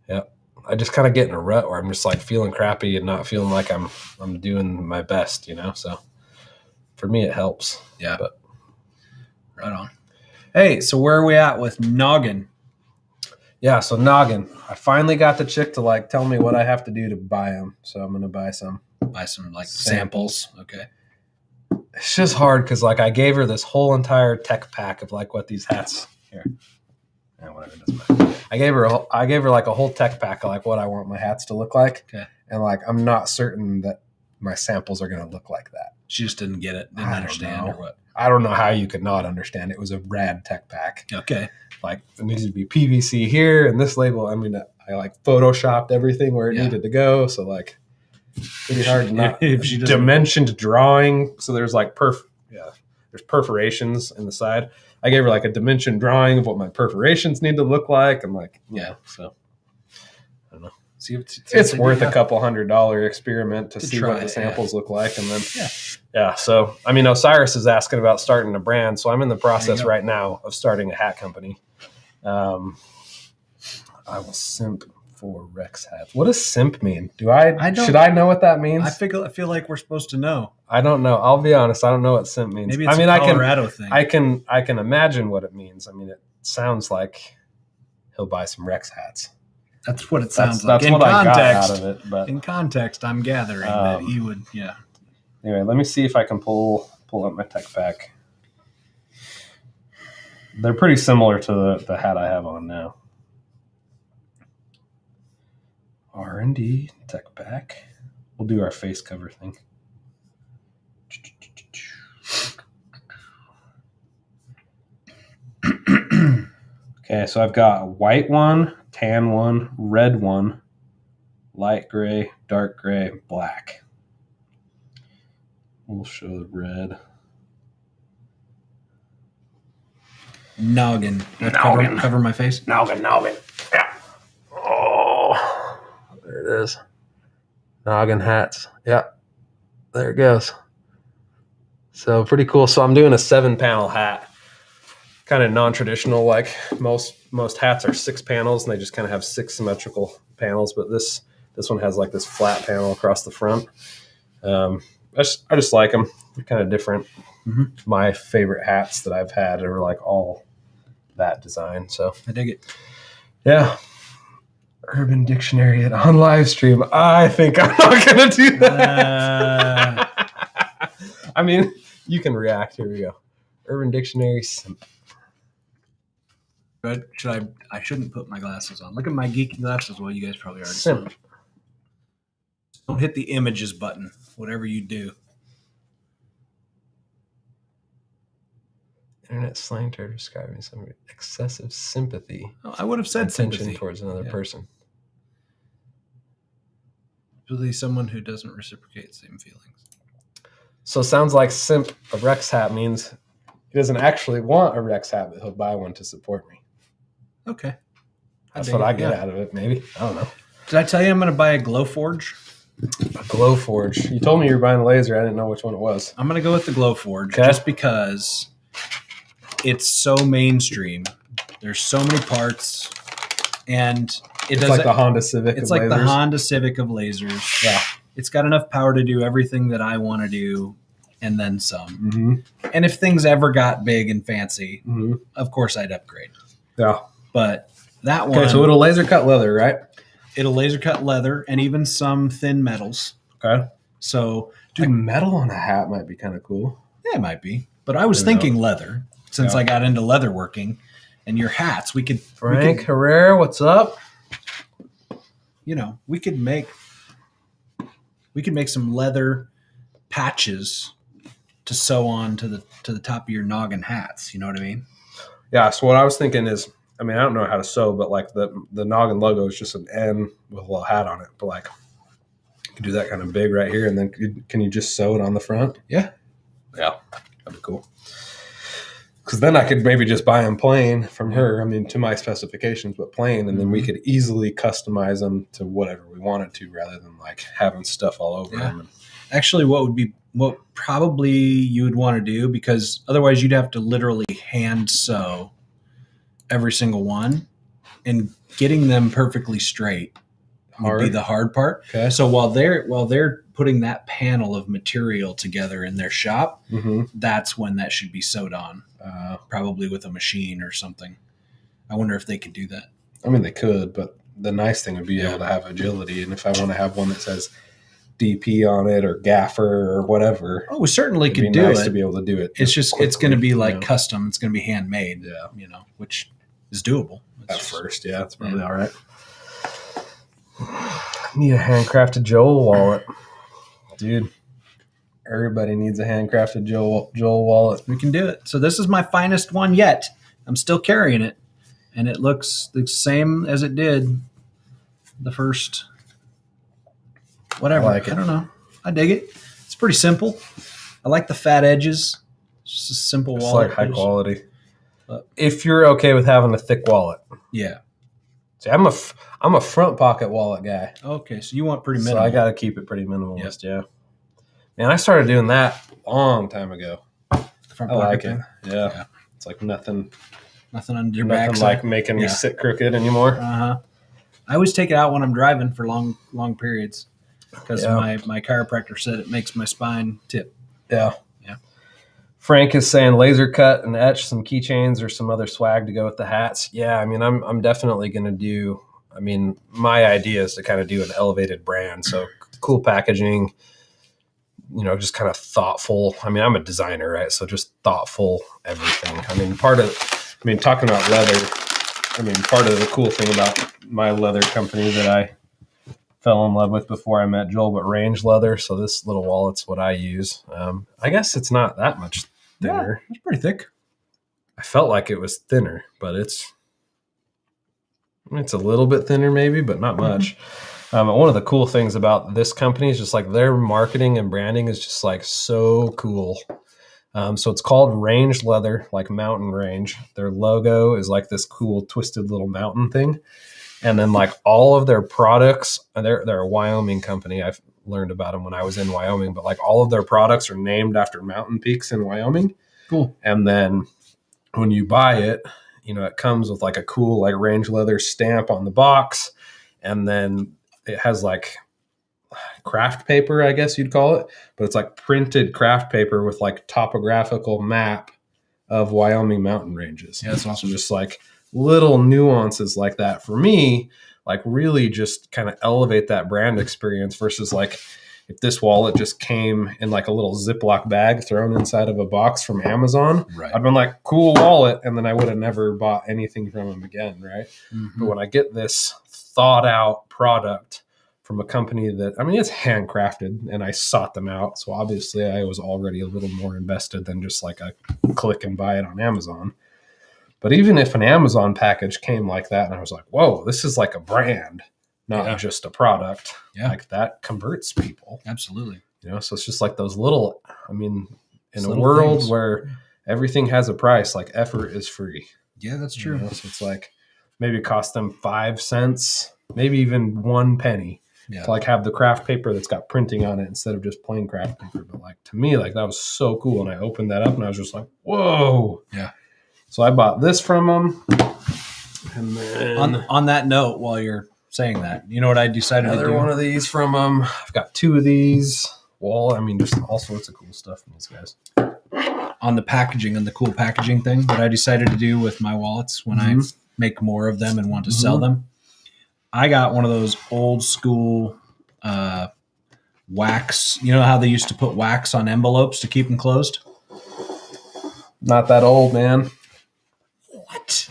S1: Yep. I just kind of get in a rut where I'm just like feeling crappy and not feeling like I'm doing my best, So for me, it helps.
S2: Yeah. But right on. Hey, so where are we at with Noggin?
S1: Yeah, so Noggin. I finally got the chick to like tell me what I have to do to buy them. So I'm gonna buy some.
S2: Buy some like samples. Okay.
S1: It's just hard because like I gave her this whole entire tech pack of like what these hats here. Yeah, whatever, it doesn't matter. I gave her like a whole tech pack of like what I want my hats to look like.
S2: Okay.
S1: And like I'm not certain that my samples are gonna look like that.
S2: She just didn't get it, didn't understand or what.
S1: I don't know how you could not understand. It was a rad tech pack.
S2: Okay.
S1: Like it needs to be PVC here and this label. I mean, I like photoshopped everything where it needed to go. So like pretty hard to not dimensioned drawing. So there's like there's perforations in the side. I gave her like a dimension drawing of what my perforations need to look like. I'm like, so I don't know. See, it's worth a couple $100 experiment to see what the samples look like. And then, so, I mean, Osiris is asking about starting a brand. So I'm in the process right now of starting a hat company. I will simp for Rex hats. What does simp mean? Should I know what that means?
S2: I feel like we're supposed to know.
S1: I don't know. I'll be honest. I don't know what simp means.
S2: Maybe it's a Colorado thing.
S1: I can imagine what it means. I mean, it sounds like he'll buy some Rex hats.
S2: That's what it sounds like.
S1: That's what I got out of it. But
S2: in context, I'm gathering that he would,
S1: Anyway, let me see if I can pull up my tech pack. They're pretty similar to the hat I have on now. R&D tech pack. We'll do our face cover thing. Okay, so I've got a white one, tan one, red one, light gray, dark gray, black. We'll show the red.
S2: Noggin. Cover my face.
S1: Noggin. Yeah. Oh, there it is. Noggin hats. Yeah. There it goes. So pretty cool. So I'm doing a 7-panel hat. Kind of non-traditional, like most hats are 6 panels and they just kind of have 6 symmetrical panels, but this one has like this flat panel across the front. I just like them. They're kind of different. Mm-hmm. My favorite hats that I've had are like all that design. So
S2: I dig it.
S1: Yeah. Urban Dictionary on live stream. I think I'm not going to do that. I mean, you can react. Here we go. Urban Dictionary.
S2: But I shouldn't put my glasses on. Look at my geeky glasses. Well, you guys probably already saw. Don't hit the images button, whatever you do.
S1: Internet slang term describing some excessive sympathy.
S2: Oh, I would have said
S1: attention
S2: sympathy
S1: towards another person.
S2: Usually someone who doesn't reciprocate the same feelings.
S1: So it sounds like simp, a Rex hat means He doesn't actually want a Rex hat, but he'll buy one to support me.
S2: Okay.
S1: That's what I get out of it, maybe. I don't know.
S2: Did I tell you I'm going to buy a Glowforge?
S1: A Glowforge. You told me you were buying a laser. I didn't know which one it was.
S2: I'm going to go with the Glowforge just because it's so mainstream. There's so many parts, and it's like
S1: the Honda Civic.
S2: It's like the Honda Civic of lasers.
S1: Yeah,
S2: it's got enough power to do everything that I want to do, and then some.
S1: Mm-hmm.
S2: And if things ever got big and fancy, of course I'd upgrade.
S1: Yeah,
S2: but that one.
S1: Okay, so it'll laser cut leather, right?
S2: It'll laser cut leather and even some thin metals.
S1: Okay.
S2: So,
S1: dude, metal on a hat might be kind of cool.
S2: Yeah, it might be. But I was thinking leather since I got into leather working. And your hats,
S1: Frank Herrera, what's up?
S2: You know, we could make some leather patches to sew on to the top of your noggin hats. You know what I mean?
S1: Yeah. So what I was thinking is, I mean, I don't know how to sew, but like the noggin logo is just an N with a little hat on it. But like, you can do that kind of big right here, and then can you just sew it on the front?
S2: Yeah.
S1: Yeah, that'd be cool. Because then I could maybe just buy them plain from her. I mean, to my specifications, but plain, and then we could easily customize them to whatever we wanted to, rather than like having stuff all over them.
S2: Actually, what probably you would want to do, because otherwise you'd have to literally hand sew every single one, and getting them perfectly straight would be the hard part.
S1: Okay.
S2: So while they're putting that panel of material together in their shop, that's when that should be sewed on, probably with a machine or something. I wonder if they could do that.
S1: I mean, they could, but the nice thing would be able to have agility. And if I want to have one that says DP on it or gaffer or whatever,
S2: we certainly could do it.
S1: To be able to do it.
S2: It's just quickly, it's going to be like custom. It's going to be handmade.
S1: Yeah,
S2: which is doable
S1: at first. Yeah, it's probably all right. Need a handcrafted Joel wallet, dude. Everybody needs a handcrafted Joel wallet.
S2: We can do it. So this is my finest one yet. I'm still carrying it, and it looks the same as it did the first. Whatever. I don't know. I dig it. It's pretty simple. I like the fat edges. It's just a simple wallet.
S1: It's like high quality. If you're okay with having a thick wallet.
S2: Yeah.
S1: See, I'm a front pocket wallet guy.
S2: Okay, so you want pretty minimal.
S1: So I got to keep it pretty minimalist, yeah. Man, I started doing that a long time ago.
S2: Front pocket
S1: like it. Yeah. It's like nothing
S2: under your back.
S1: Nothing like making me sit crooked anymore.
S2: I always take it out when I'm driving for long periods because my chiropractor said it makes my spine tip.
S1: Yeah. Frank is saying laser cut and etch some keychains or some other swag to go with the hats. Yeah, I mean, I'm definitely going to do. I mean, my idea is to kind of do an elevated brand, so cool packaging. Just kind of thoughtful. I mean, I'm a designer, right? So just thoughtful everything. I mean, talking about leather. I mean, part of the cool thing about my leather company that I fell in love with before I met Joel, but Range Leather. So this little wallet's what I use. I guess it's not that much thinner.
S2: Yeah, it's pretty thick.
S1: I felt like it was thinner, but it's a little bit thinner maybe, but not much. One of the cool things about this company is just like their marketing and branding is just like so cool. So it's called Range Leather, like mountain range. Their logo is like this cool twisted little mountain thing. And then like all of their products, they're a Wyoming company. I've learned about them when I was in Wyoming, but like all of their products are named after mountain peaks in Wyoming.
S2: Cool.
S1: And then when you buy it, it comes with like a cool like Range Leather stamp on the box. And then it has like craft paper, I guess you'd call it, but it's like printed craft paper with like topographical map of Wyoming mountain ranges.
S2: Yeah, that's awesome.
S1: So just like little nuances like that for me, like really just kind of elevate that brand experience versus like if this wallet just came in like a little Ziploc bag thrown inside of a box from Amazon, right. I'd been like, cool wallet. And then I would have never bought anything from them again. Right. Mm-hmm. But when I get this thought out product from a company that, I mean, it's handcrafted and I sought them out. So obviously I was already a little more invested than just like a click and buy it on Amazon. But even if an Amazon package came like that and I was like, whoa, this is like a brand, not just a product, like that converts people.
S2: Absolutely.
S1: So it's just like those little, I mean, in a world where everything has a price. Like effort is free.
S2: Yeah, that's true.
S1: So it's like maybe it cost them 5 cents, maybe even 1 penny to like have the craft paper that's got printing on it instead of just plain craft paper. But like to me, like that was so cool. And I opened that up and I was just like, whoa.
S2: Yeah.
S1: So I bought this from them. And then
S2: on that note, while you're saying that, you know what I decided to do?
S1: Another one of these from them. I've got 2 of these. Well, I mean, just all sorts of cool stuff from these guys.
S2: On the packaging and the cool packaging thing, what I decided to do with my wallets when I make more of them and want to sell them, I got one of those old school wax. You know how they used to put wax on envelopes to keep them closed?
S1: Not that old, man.
S2: What?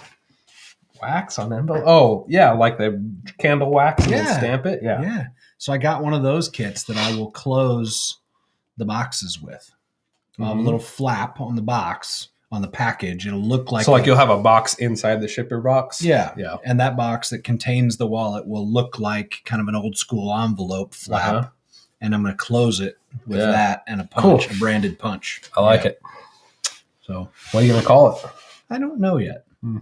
S1: Wax on envelope? Oh, yeah, like the candle wax and then stamp it? Yeah.
S2: Yeah. So I got one of those kits that I will close the boxes with. I'll have a little flap on the box, on the package. It'll look like...
S1: So like you'll have a box inside the shipper box?
S2: Yeah.
S1: Yeah.
S2: And that box that contains the wallet will look like kind of an old school envelope flap. And I'm going to close it with that and a punch, a branded punch.
S1: I like it.
S2: So
S1: what are you going to call it?
S2: I don't know yet. I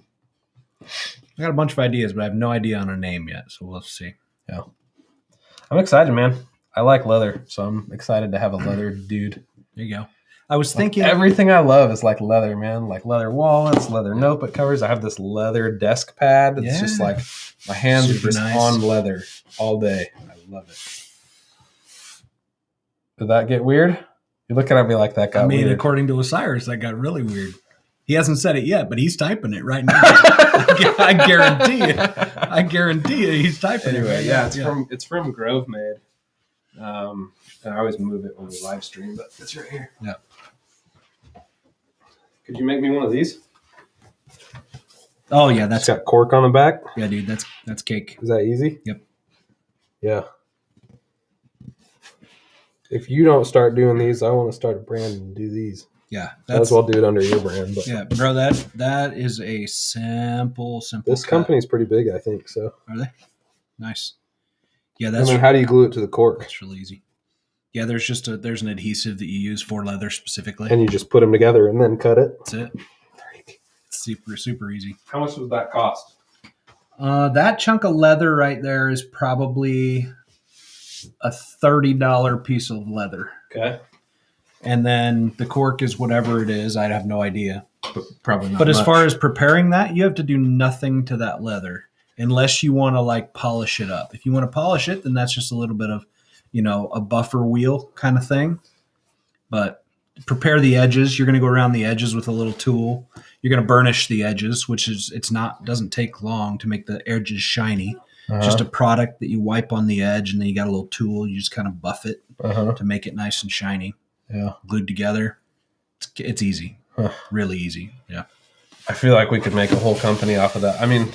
S2: got a bunch of ideas, but I have no idea on a name yet. So we'll see.
S1: Yeah. I'm excited, man. I like leather, so I'm excited to have a leather dude.
S2: There you go. I was thinking...
S1: everything I love is like leather, man. Like leather wallets, leather notebook covers. I have this leather desk pad. It's just like my hands are just on leather all day. I love it. Did that get weird? You're looking at me like that got weird.
S2: According to Osiris, that got really weird. He hasn't said it yet, but he's typing it right now. I guarantee it. I guarantee you he's typing it right now.
S1: It's from Grove Made. And I always move it when we live stream, but it's right here.
S2: Yeah.
S1: Could you make me one of these?
S2: Oh yeah, that's
S1: got cork on the back.
S2: Yeah, dude, that's cake.
S1: Is that easy?
S2: Yep.
S1: Yeah. If you don't start doing these, I want to start a brand and do these.
S2: Yeah,
S1: might as well do it under your brand. But
S2: yeah, bro, that is a simple.
S1: This company's pretty big, I think. So
S2: are they? Nice. Yeah,
S1: how do you glue it to the cork?
S2: It's really easy. Yeah, there's an adhesive that you use for leather specifically,
S1: and you just put them together and then cut it.
S2: That's it. It's super easy.
S1: How much would that cost?
S2: That chunk of leather right there is probably a $30 piece of leather.
S1: Okay.
S2: And then the cork is whatever it is. I'd have no idea.
S1: But probably not.
S2: But as far as preparing that, you have to do nothing to that leather unless you want to like polish it up. If you want to polish it, then that's just a little bit of, a buffer wheel kind of thing. But prepare the edges. You're going to go around the edges with a little tool. You're going to burnish the edges, which doesn't take long to make the edges shiny. It's just a product that you wipe on the edge, and then you got a little tool. You just kind of buff it to make it nice and shiny.
S1: Yeah.
S2: Glued together. It's easy. Really easy. Yeah.
S1: I feel like we could make a whole company off of that. I mean,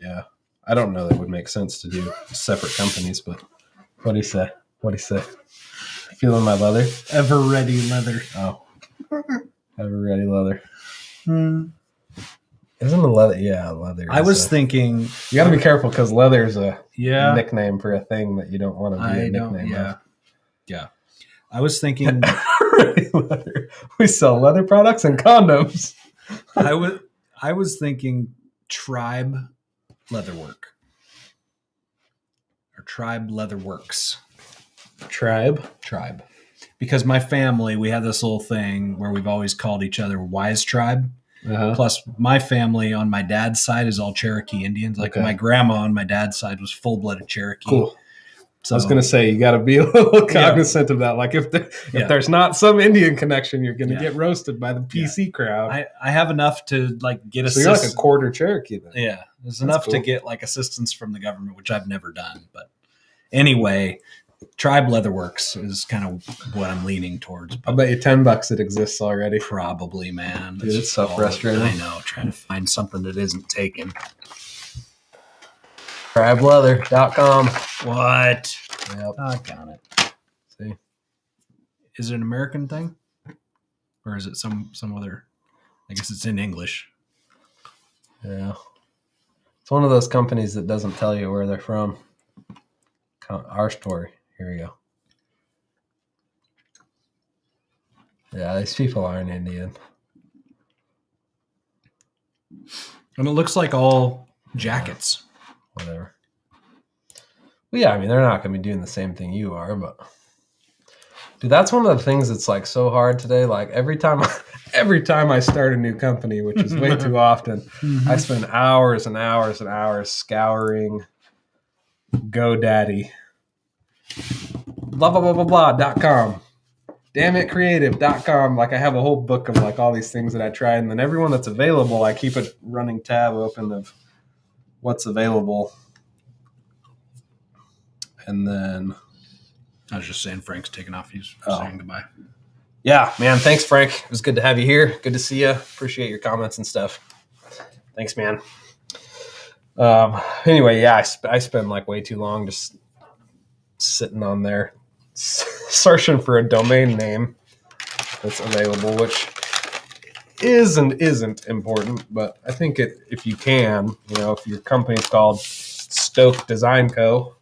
S1: yeah. I don't know that it would make sense to do separate companies, but what do you say? Feeling my leather?
S2: Ever ready leather.
S1: Oh. Ever ready leather. Isn't the leather? Yeah, leather.
S2: I was thinking...
S1: You got to be careful because leather is a nickname for a thing that you don't want to be a nickname of.
S2: Yeah. I was thinking...
S1: leather. We sell leather products and condoms.
S2: I was thinking Tribe Leatherwork. Or Tribe Leatherworks.
S1: Tribe.
S2: Because my family, we have this little thing where we've always called each other Wise Tribe. Plus, my family on my dad's side is all Cherokee Indians. Like my grandma on my dad's side was full-blooded Cherokee.
S1: Cool. So I was going to say, you got to be a little cognizant of that. Like if there's not some Indian connection, you're going to get roasted by the PC crowd.
S2: I have enough to get assistance.
S1: So you're like a quarter Cherokee then.
S2: Yeah. There's enough to get assistance from the government, which I've never done. But anyway, Tribe Leatherworks is kind of what I'm leaning towards.
S1: I'll bet you $10 it exists already.
S2: Probably, man.
S1: Dude, it's so frustrating.
S2: I know. Trying to find something that isn't taken.
S1: TribeLeather.com.
S2: What?
S1: Yep.
S2: I got it.
S1: See?
S2: Is it an American thing? Or is it some other? I guess it's in English.
S1: Yeah. It's one of those companies that doesn't tell you where they're from. Our story. Here we go. Yeah, these people aren't Indian.
S2: And it looks like all jackets.
S1: Whatever. Well, yeah, I mean, they're not going to be doing the same thing you are, but dude, that's one of the things that's like so hard today. Like every time I start a new company, which is way too often, I spend hours and hours and hours scouring GoDaddy, blah, blah, blah, blah, blah.com, dammitcreative.com. Like I have a whole book of like all these things that I try, and then everyone that's available, I keep a running tab open of what's available. And then
S2: I was just saying Frank's taking off. He's saying goodbye.
S1: Yeah, man. Thanks, Frank. It was good to have you here. Good to see you. Appreciate your comments and stuff. Thanks, man. Anyway, yeah, I spend like way too long just sitting on there searching for a domain name that's available, which is and isn't important. But I think if you can, if your company's called Stoked Design Co.,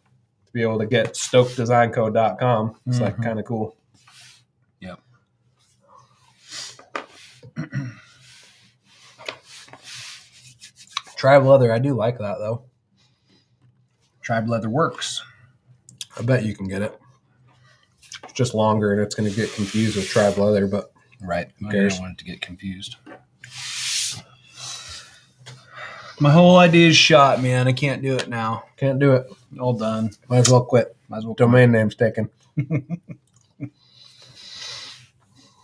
S1: to be able to get stokedesignco.com, it's like kind of cool.
S2: Yeah.
S1: Tribe leather, I do like that though.
S2: Tribe leather works.
S1: I bet you can get it. It's just longer and it's going to get confused with tribe leather, but
S2: right.
S1: Who cares?
S2: I don't want it to get confused. My whole idea is shot, man. I can't do it now.
S1: Can't do it.
S2: All done.
S1: Might as well quit. Domain name's taken.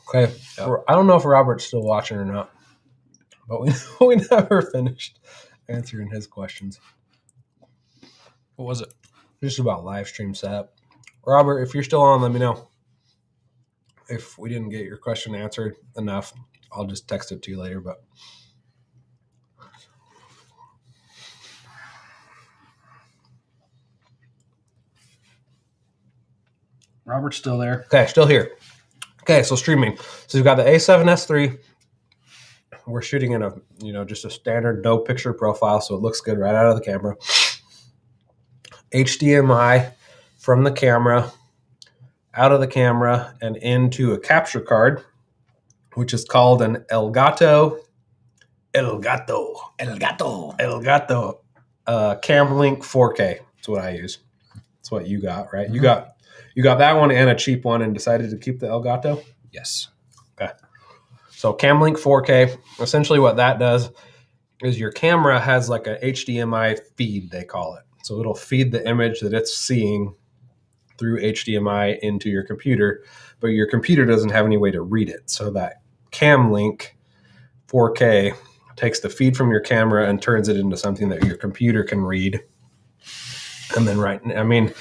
S1: Okay. Yep. I don't know if Robert's still watching or not, but we never finished answering his questions.
S2: What was it?
S1: Just about live stream setup. Robert, if you're still on, let me know. If we didn't get your question answered enough, I'll just text it to you later, but
S2: Robert's still there.
S1: Okay, still here. Okay, so streaming. So you've got the A7S III. We're shooting in a, just a standard no picture profile, so it looks good right out of the camera. HDMI from the camera, out of the camera, and into a capture card, which is called an Elgato Camlink 4K. That's what I use. That's what you got, right? You got that one and a cheap one and decided to keep the Elgato?
S2: Yes.
S1: Okay. So Camlink 4K, essentially what that does is your camera has like a HDMI feed, they call it. So it'll feed the image that it's seeing through HDMI into your computer, but your computer doesn't have any way to read it. So that Camlink 4K takes the feed from your camera and turns it into something that your computer can read. And then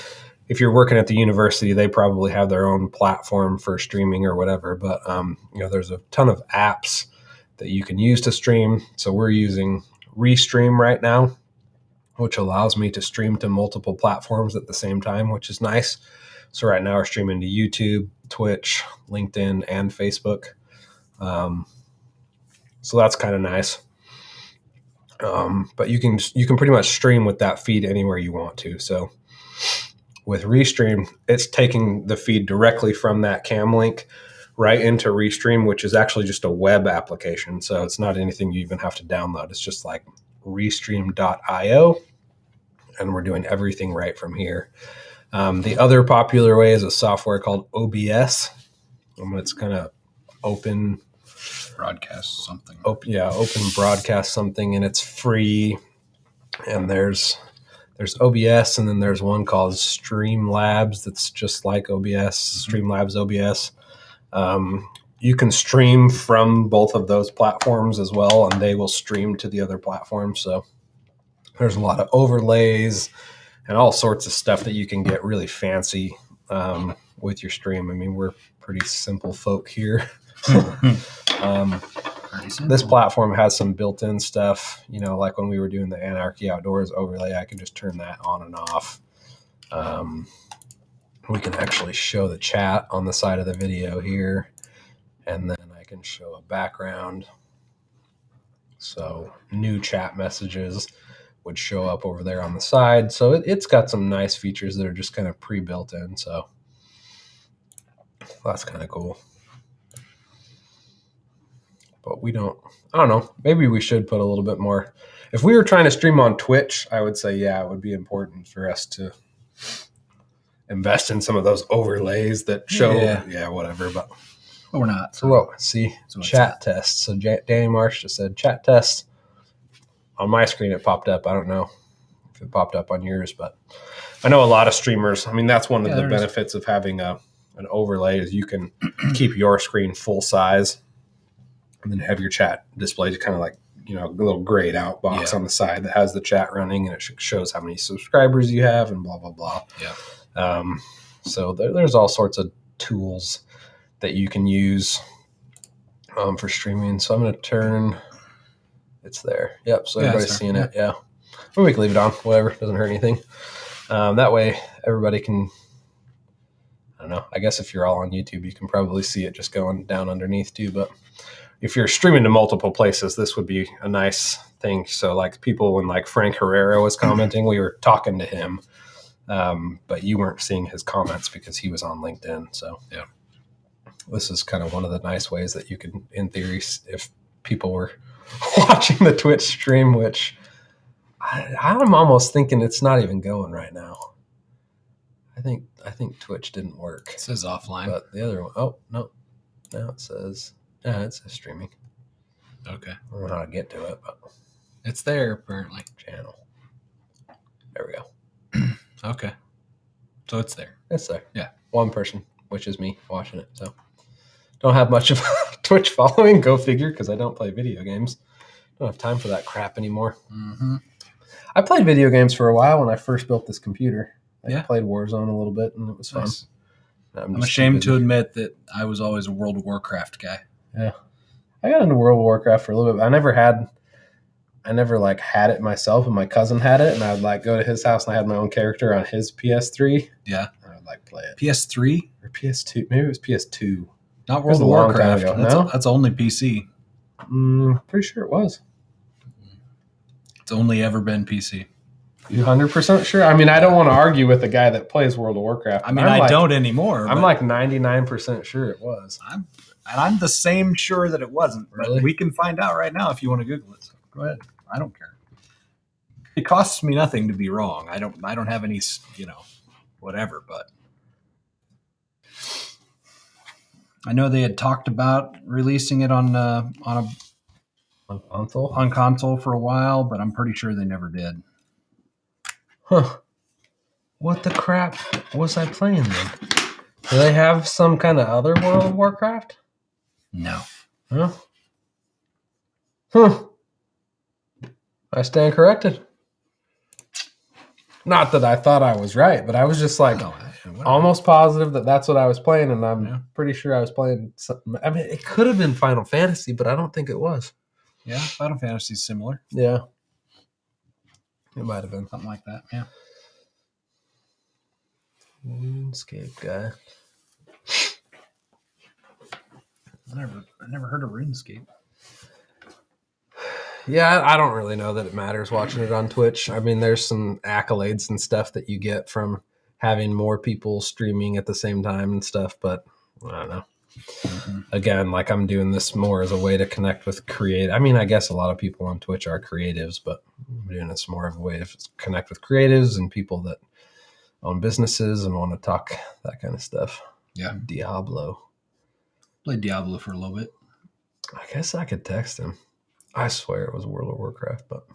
S1: if you're working at the university, they probably have their own platform for streaming or whatever. But there's a ton of apps that you can use to stream. So we're using Restream right now, which allows me to stream to multiple platforms at the same time, which is nice. So right now we're streaming to YouTube, Twitch, LinkedIn, and Facebook. So that's kind of nice. But you can pretty much stream with that feed anywhere you want to. So with Restream, it's taking the feed directly from that Camlink right into Restream, which is actually just a web application. So it's not anything you even have to download. It's just like Restream.io, and we're doing everything right from here. The other popular way is a software called OBS. It's kind of open
S2: broadcast something.
S1: Open broadcast something, and it's free. And there's OBS, and then there's one called Streamlabs that's just like OBS, Streamlabs OBS. You can stream from both of those platforms as well, and they will stream to the other platforms. So there's a lot of overlays and all sorts of stuff that you can get really fancy with your stream. I mean, we're pretty simple folk here. This platform has some built-in stuff, like when we were doing the Anarchy Outdoors overlay, I can just turn that on and off. We can actually show the chat on the side of the video here, and then I can show a background. So new chat messages would show up over there on the side. So it's got some nice features that are just kind of pre-built in. So that's kind of cool. but we don't. I don't know. Maybe we should put a little bit more. If we were trying to stream on Twitch, I would say, yeah, it would be important for us to invest in some of those overlays that show, whatever. But
S2: we're not.
S1: So what? See, chat tests. So Danny Marsh just said chat tests. On my screen, it popped up. I don't know if it popped up on yours, but I know a lot of streamers. I mean, that's one of the benefits of having an overlay is you can keep your screen full size and then have your chat displayed kind of like, a little grayed out box on the side that has the chat running, and it shows how many subscribers you have and blah, blah, blah.
S2: Yeah.
S1: So there's all sorts of tools that you can use for streaming. So I'm going to turn, it's there. Yep. So everybody's seeing it. Yeah. Or we can leave it on, whatever. Doesn't hurt anything. That way everybody can, I don't know. I guess if you're all on YouTube, you can probably see it just going down underneath too. But if you're streaming to multiple places, this would be a nice thing. So like people, when like Frank Herrera was commenting, we were talking to him, but you weren't seeing his comments because he was on LinkedIn. So
S2: yeah,
S1: this is kind of one of the nice ways that you can, in theory, if people were watching the Twitch stream, which I'm almost thinking it's not even going right now. I think Twitch didn't work.
S2: It says offline.
S1: But the other one, oh, no. Now it says streaming.
S2: Okay.
S1: I don't know how to get to it, but
S2: it's there apparently.
S1: Channel. There we go.
S2: Okay. So it's there.
S1: It's there.
S2: Yeah.
S1: One person, which is me, watching it. So don't have much of a Twitch following. Go figure, because I don't play video games. Don't have time for that crap anymore.
S2: Mm-hmm.
S1: I played video games for a while when I first built this computer. I played Warzone a little bit, and it was fun.
S2: Nice. I'm ashamed to admit that I was always a World of Warcraft guy.
S1: Yeah. I got into World of Warcraft for a little bit. I never had it myself, and my cousin had it, and I would like go to his house and I had my own character on his PS3.
S2: Yeah.
S1: I would like play it.
S2: PS3?
S1: Or PS2. Maybe it was PS2.
S2: Not World of Warcraft. That's only PC.
S1: Pretty sure it was.
S2: It's only ever been PC.
S1: You 100% sure? I mean, I don't want to argue with the guy that plays World of Warcraft.
S2: I mean, I don't anymore.
S1: I'm like 99% sure it was.
S2: I'm the same sure that it wasn't.
S1: Really?
S2: But we can find out right now if you want to Google it. So go ahead. I don't care. It costs me nothing to be wrong. I don't have any, whatever. But I know they had talked about releasing it on console for a while, but I'm pretty sure they never did.
S1: Huh. What the crap was I playing then? Do they have some kind of other World of Warcraft?
S2: No.
S1: Huh? I stand corrected. Not that I thought I was right, but I was just like almost positive that that's what I was playing, and I'm pretty sure I was playing something. I mean, it could have been Final Fantasy, but I don't think it was.
S2: Yeah, Final Fantasy is similar.
S1: Yeah. It might have been.
S2: Something like that, yeah.
S1: RuneScape guy.
S2: I never heard of RuneScape.
S1: Yeah, I don't really know that it matters watching it on Twitch. I mean, there's some accolades and stuff that you get from having more people streaming at the same time and stuff, but I don't know. Mm-hmm. Again, like I'm doing this more as a way to connect with I mean, I guess a lot of people on Twitch are creatives, but I'm doing this more of a way to connect with creatives and people that own businesses and want to talk that kind of stuff.
S2: Yeah.
S1: Diablo.
S2: Played Diablo for a little bit.
S1: I guess I could text him. I swear it was World of Warcraft, but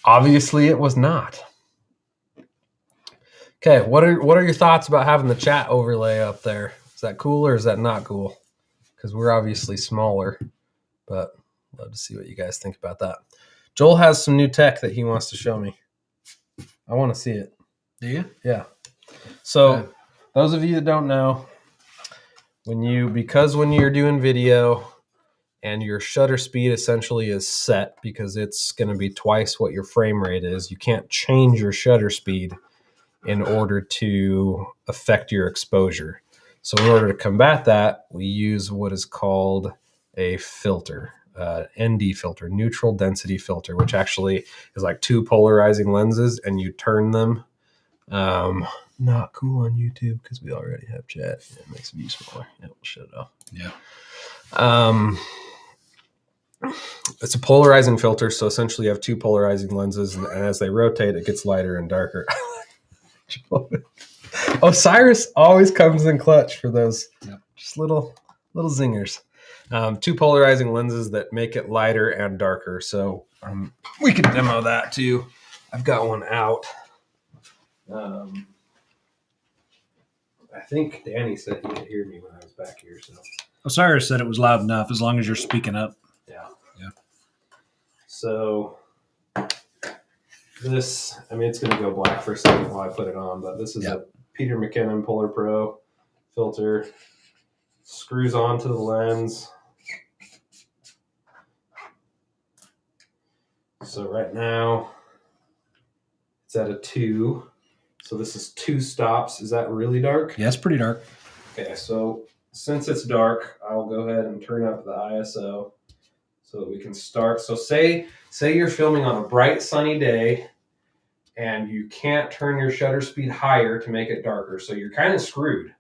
S1: obviously it was not. Okay, what are your thoughts about having the chat overlay up there? Is that cool or is that not cool? Because we're obviously smaller, but love to see what you guys think about that. Joel has some new tech that he wants to show me. I want to see it.
S2: Do you?
S1: Yeah. So those of you that don't know, when you're doing video and your shutter speed essentially is set because it's going to be twice what your frame rate is, you can't change your shutter speed in order to affect your exposure. So in order to combat that, we use what is called a filter, ND filter, neutral density filter, which actually is like two polarizing lenses, and you turn them. Not cool on YouTube because we already have chat. It makes the view smaller. Yeah, we'll shut it off.
S2: Yeah.
S1: It's a polarizing filter, so essentially you have two polarizing lenses, and as they rotate, it gets lighter and darker. Osiris always comes in clutch for those just little zingers. Two polarizing lenses that make it lighter and darker. So we can demo that too. I've got one out. I think Danny said he could hear me when I was back here. So
S2: Osiris said it was loud enough as long as you're speaking up.
S1: Yeah.
S2: Yeah.
S1: So this, I mean, it's going to go black for a second while I put it on, but this is a Peter Mckinnon Polar Pro filter. Screws onto the lens. So right now it's at a 2. So this is 2 stops. Is that really dark?
S2: Yeah, it's pretty dark.
S1: Okay, so since it's dark, I'll go ahead and turn up the ISO so that we can start. So say you're filming on a bright sunny day and you can't turn your shutter speed higher to make it darker. So you're kind of screwed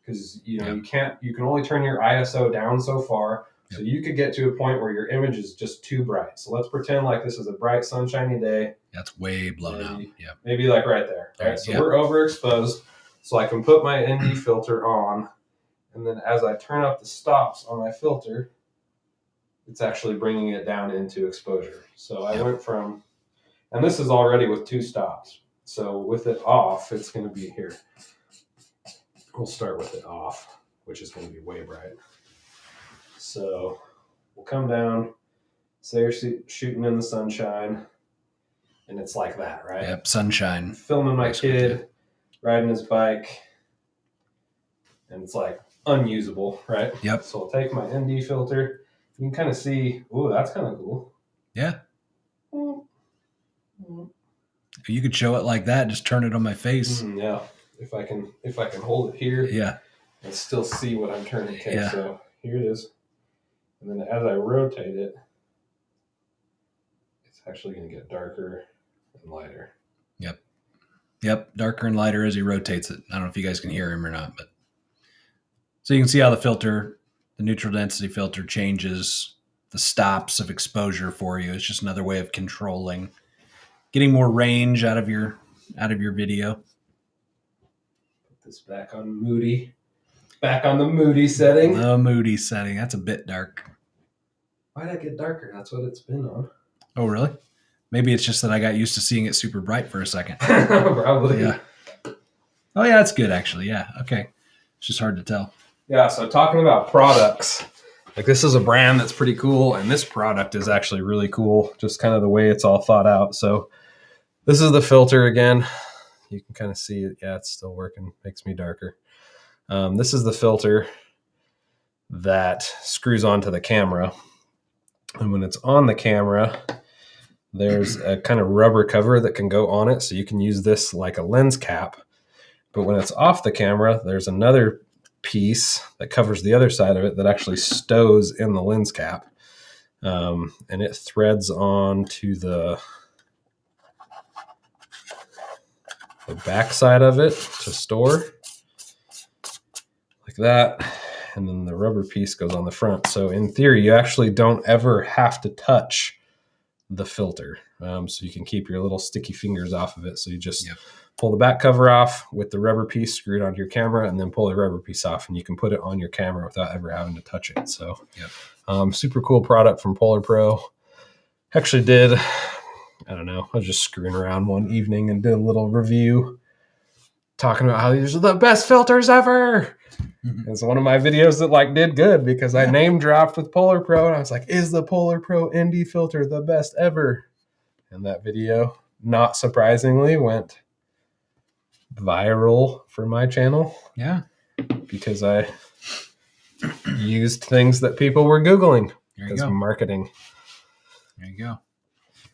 S1: because you can only turn your ISO down so far. So you could get to a point where your image is just too bright. So let's pretend like this is a bright, sunshiny day.
S2: That's way blown out. Yeah.
S1: Maybe like right there. Right? So we're overexposed. So I can put my ND filter on. And then as I turn up the stops on my filter, it's actually bringing it down into exposure. So I went from, and this is already with 2 stops. So with it off, it's going to be here. We'll start with it off, which is going to be way bright. So we'll come down, say you're shooting in the sunshine, and it's like that, right?
S2: Yep, sunshine.
S1: Filming my kid riding his bike, and it's like unusable, right?
S2: Yep.
S1: So I'll take my ND filter. You can kind of see, ooh, that's kind of cool.
S2: Yeah. You could show it like that, just turn it on my face.
S1: Yeah. If I can hold it here.
S2: Yeah.
S1: And still see what I'm turning. Okay, so here it is. And then as I rotate it, it's actually going to get darker and lighter.
S2: Yep, darker and lighter as he rotates it. I don't know if you guys can hear him or not, but so you can see how the neutral density filter changes the stops of exposure for you. It's just another way of controlling, getting more range out of your video.
S1: Put this back on moody. Back on the moody setting.
S2: The moody setting. That's a bit dark.
S1: Why'd I get darker? That's what it's been on.
S2: Oh, really? Maybe it's just that I got used to seeing it super bright for a second.
S1: Probably.
S2: Yeah. Oh, yeah, that's good, actually. Yeah. Okay. It's just hard to tell.
S1: Yeah. So talking about products, like this is a brand that's pretty cool. And this product is actually really cool. Just kind of the way it's all thought out. So this is the filter again. You can kind of see it. Yeah, it's still working. Makes me darker. This is the filter that screws onto the camera. And when it's on the camera, there's a kind of rubber cover that can go on it. So you can use this like a lens cap. But when it's off the camera, there's another piece that covers the other side of it that actually stows in the lens cap. And it threads on to the back side of it to store. Like that, and then the rubber piece goes on the front. So in theory, you actually don't ever have to touch the filter. So you can keep your little sticky fingers off of it. So you just pull the back cover off with the rubber piece screwed onto your camera, and then pull the rubber piece off, and you can put it on your camera without ever having to touch it. So super cool product from Polar Pro. Actually did, I don't know, I was just screwing around one evening and did a little review talking about how these are the best filters ever. Mm-hmm. It's one of my videos that did good because I name dropped with Polar Pro, and I was like, is the Polar Pro ND filter the best ever? And that video, not surprisingly, went viral for my channel. Yeah. Because I used things that people were Googling as marketing.
S2: There you go.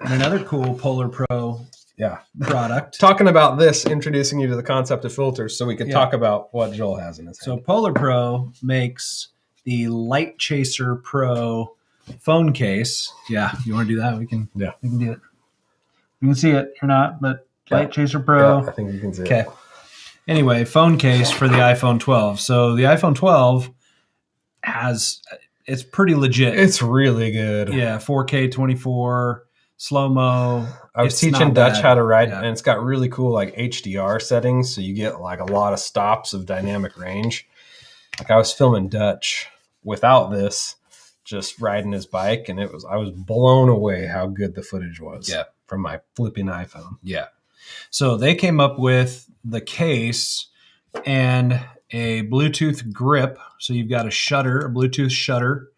S2: And another cool Polar Pro product.
S1: Talking about this, introducing you to the concept of filters so we can talk about what Joel has in his hand.
S2: So Polar Pro makes the Light Chaser Pro phone case. Yeah, you want to do that? We can do it. You can see it or not, but Light Chaser Pro.
S1: Yeah, I think you can see it.
S2: Okay. Anyway, phone case for the iPhone 12. So the iPhone 12 has It's pretty legit.
S1: It's really good.
S2: Yeah, 4K 24 slow-mo.
S1: I was teaching Dutch how to ride, and it's got really cool like HDR settings, so you get like a lot of stops of dynamic range. Like I was filming Dutch without this, just riding his bike, and I was blown away how good the footage was.
S2: Yeah.
S1: From my flipping iPhone.
S2: Yeah. So they came up with the case and a Bluetooth grip. So you've got a Bluetooth shutter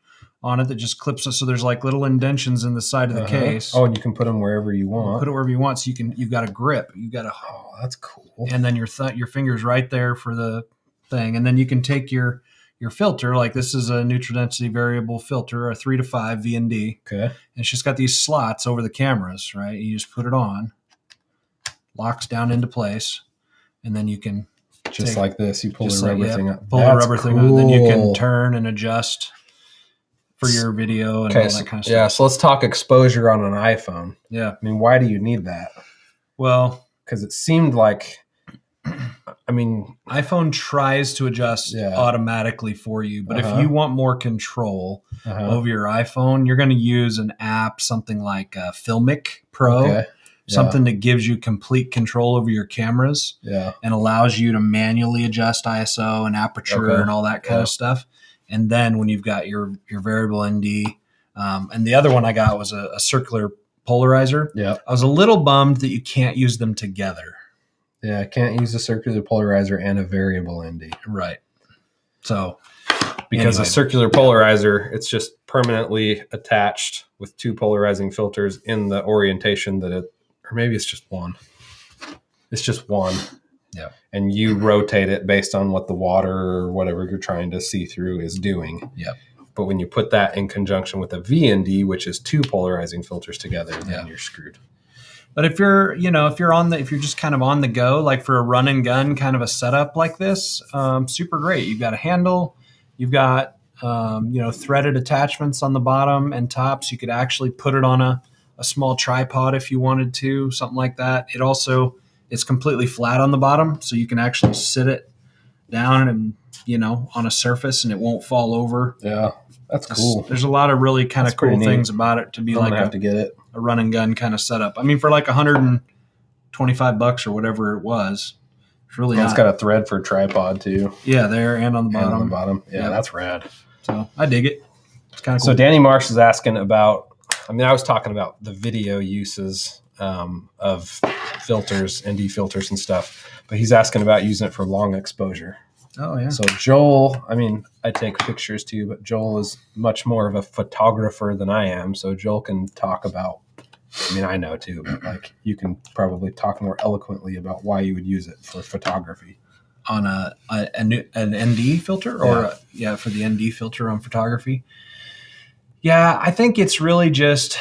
S2: on it that just clips it. So there's like little indentions in the side of the case.
S1: Oh, and you can put them wherever you want.
S2: Put it wherever you want. So you've got a grip.
S1: Oh, that's cool.
S2: And then your finger's right there for the thing. And then you can take your filter, like this is a neutral density variable filter, a 3 to 5 VND.
S1: Okay. And
S2: it's just got these slots over the cameras, right? You just put it on, locks down into place, and then you can
S1: just like this. You pull the rubber thing up.
S2: Pull the rubber thing up, and then you can turn and adjust for your video and all that kind of stuff.
S1: Yeah, so let's talk exposure on an iPhone.
S2: Yeah.
S1: I mean, why do you need that?
S2: Well,
S1: because it seemed like, I mean,
S2: iPhone tries to adjust automatically for you, but if you want more control over your iPhone, you're going to use an app, something like Filmic Pro, something that gives you complete control over your cameras and allows you to manually adjust ISO and aperture and all that kind of stuff. And then when you've got your variable ND, and the other one I got was a circular polarizer.
S1: Yeah,
S2: I was a little bummed that you can't use them together.
S1: Yeah, I can't use a circular polarizer and a variable ND.
S2: Right. So,
S1: because a circular polarizer, it's just permanently attached with two polarizing filters in the orientation that or maybe it's just one. It's just one.
S2: Yeah.
S1: And you rotate it based on what the water or whatever you're trying to see through is doing.
S2: Yeah.
S1: But when you put that in conjunction with a VND, which is two polarizing filters together, then you're screwed.
S2: But if you're just kind of on the go, like for a run and gun kind of a setup like this, super great. You've got a handle, you've got, threaded attachments on the bottom and top. So you could actually put it on a small tripod if you wanted to, something like that. It's completely flat on the bottom. So you can actually sit it down and, on a surface and it won't fall over.
S1: Yeah. That's cool.
S2: There's a lot of really kind of cool things about it to be like
S1: have to get it.
S2: A run and gun kind of setup. I mean, for like $125 or whatever it was, it's really
S1: it's got a thread for a tripod too.
S2: Yeah, there and on the bottom.
S1: And on the bottom. Yeah, that's rad.
S2: So I dig it. It's kind of cool.
S1: So Danny Marsh is asking about, I was talking about the video uses of filters, ND filters and stuff, but he's asking about using it for long exposure.
S2: Oh, yeah.
S1: So Joel, I take pictures too, but Joel is much more of a photographer than I am. So Joel can talk about, I know too, but like you can probably talk more eloquently about why you would use it for photography.
S2: On an ND filter or for the ND filter on photography. Yeah, I think it's really just,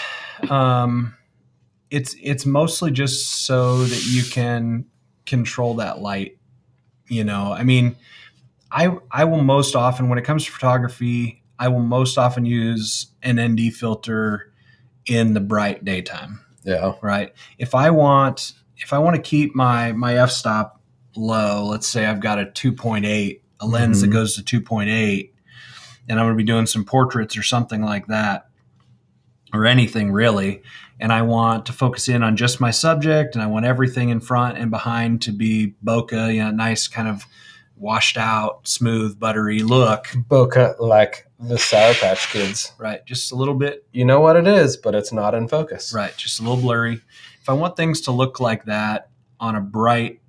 S2: it's mostly just so that you can control that light, I will most often, when it comes to photography, I will most often use an ND filter in the bright daytime.
S1: Yeah.
S2: Right. If I want to keep my f-stop low, let's say I've got a 2.8, a lens that goes to 2.8, and I'm going to be doing some portraits or something like that, or anything really, and I want to focus in on just my subject, and I want everything in front and behind to be bokeh, nice kind of washed out, smooth, buttery look.
S1: Bokeh like the Sour Patch Kids.
S2: Right. Just a little bit.
S1: You know what it is, but it's not in focus.
S2: Right. Just a little blurry. If I want things to look like that on a bright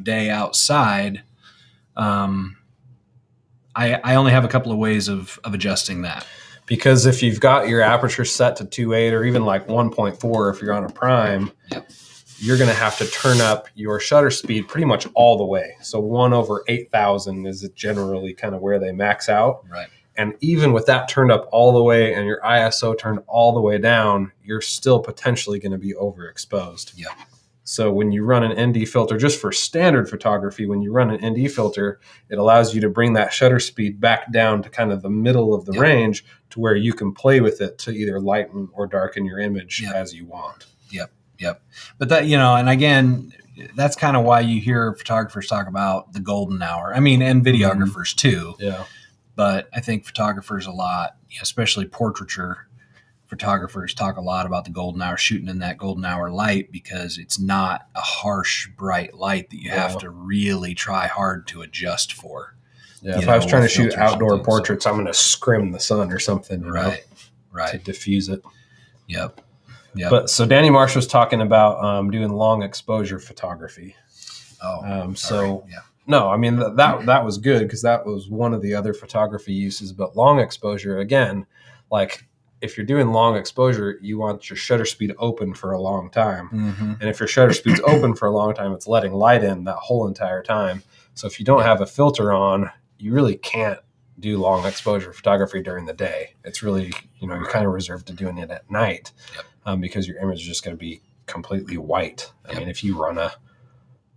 S2: day outside, I only have a couple of ways of adjusting that.
S1: Because if you've got your aperture set to 2.8 or even like 1.4, if you're on a prime, you're going to have to turn up your shutter speed pretty much all the way. So 1/8000 is generally kind of where they max out.
S2: Right.
S1: And even with that turned up all the way and your ISO turned all the way down, you're still potentially going to be overexposed.
S2: Yeah.
S1: So when you run an ND filter, just for standard photography, when you run an ND filter, it allows you to bring that shutter speed back down to kind of the middle of the range to where you can play with it to either lighten or darken your image as you want.
S2: Yep. But that, and again, that's kind of why you hear photographers talk about the golden hour. And videographers too.
S1: Yeah.
S2: But I think photographers a lot, especially portraiture photographers, talk a lot about the golden hour, shooting in that golden hour light, because it's not a harsh, bright light that you have to really try hard to adjust for.
S1: Yeah, if I was trying to shoot outdoor portraits, I'm going to scrim the sun or something,
S2: right,
S1: to diffuse it.
S2: Yep.
S1: But so Danny Marsh was talking about doing long exposure photography. No, I mean that was good, because that was one of the other photography uses. But long exposure, again, like if you're doing long exposure, you want your shutter speed open for a long time.
S2: Mm-hmm.
S1: And if your shutter speed's open for a long time, it's letting light in that whole entire time. So if you don't have a filter on, you really can't do long exposure photography during the day. It's really, you're kind of reserved to doing it at night, because your image is just going to be completely white. I mean, if you run a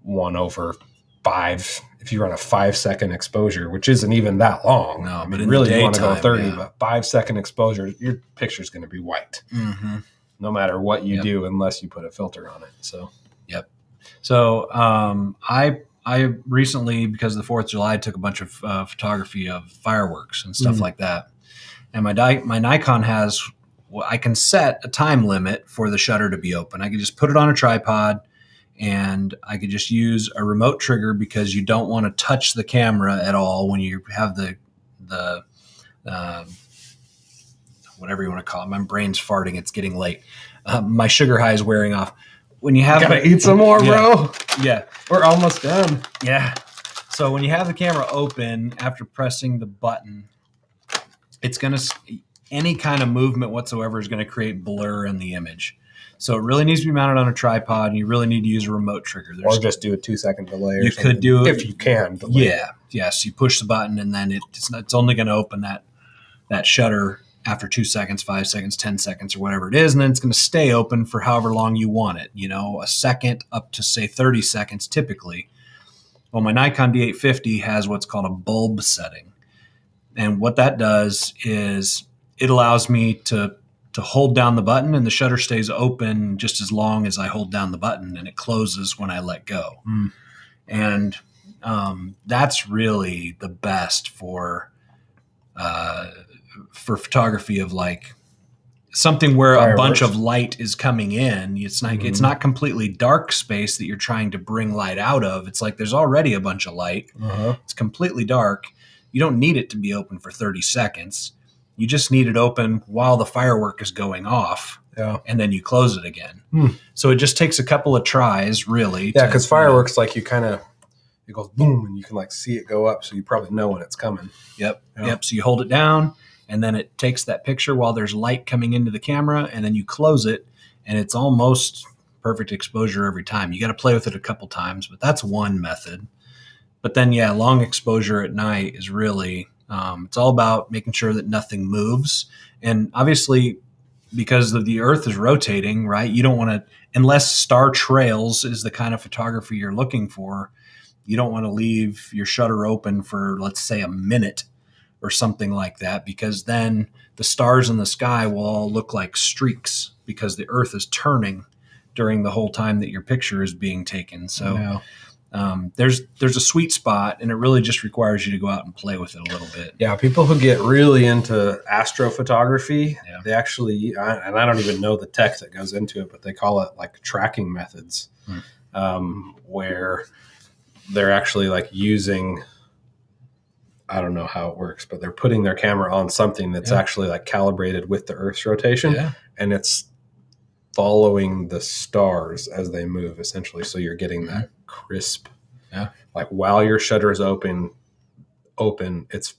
S1: 1/5, if you run a 5-second exposure, which isn't even that long.
S2: No,
S1: but really you want to go 30, but 5-second exposure, your picture's going to be white.
S2: Mm-hmm.
S1: No matter what you do, unless you put a filter on it. So,
S2: So I recently, because of the 4th of July, took a bunch of photography of fireworks and stuff like that. And my Nikon has, I can set a time limit for the shutter to be open. I can just put it on a tripod, and I could just use a remote trigger, because you don't want to touch the camera at all when you have the whatever you want to call it. My brain's farting. It's getting late. My sugar high is wearing off. When you have
S1: gotta eat some more, bro.
S2: Yeah.
S1: We're almost done.
S2: Yeah. So when you have the camera open after pressing the button, it's going to, any kind of movement whatsoever is going to create blur in the image. So it really needs to be mounted on a tripod, and you really need to use a remote trigger.
S1: Or just do a 2-second delay.
S2: You could do it
S1: if you can. Delay.
S2: Yes. You push the button, and then it's only going to open that shutter after 2 seconds, 5 seconds, 10 seconds, or whatever it is. And then it's going to stay open for however long you want it, a second up to, say, 30 seconds typically. Well, my Nikon D850 has what's called a bulb setting. And what that does is it allows me to hold down the button, and the shutter stays open just as long as I hold down the button, and it closes when I let go. And that's really the best for photography of like something where fireworks. A bunch of light is coming in. It's not completely dark space that you're trying to bring light out of. It's like there's already a bunch of light. It's completely dark. You don't need it to be open for 30 seconds. You just need it open while the firework is going off, and then you close it again. So it just takes a couple of tries, really.
S1: Yeah, because fireworks, like it goes boom, and you can like see it go up, so you probably know when it's coming.
S2: Yep. So you hold it down, and then it takes that picture while there's light coming into the camera, and then you close it, and it's almost perfect exposure every time. You got to play with it a couple times, but that's one method. But then, long exposure at night is really... it's all about making sure that nothing moves. And obviously, because the Earth is rotating, right? You don't want to, unless star trails is the kind of photography you're looking for, you don't want to leave your shutter open for, let's say, a minute or something like that, because then the stars in the sky will all look like streaks, because the Earth is turning during the whole time that your picture is being taken. So there's a sweet spot, and it really just requires you to go out and play with it a little bit.
S1: Yeah, people who get really into astrophotography, they actually, and I don't even know the tech that goes into it, but they call it like tracking methods, where they're actually like using, I don't know how it works, but they're putting their camera on something that's actually like calibrated with the Earth's rotation, and it's following the stars as they move, essentially. So you're getting that crisp, like while your shutter is open, it's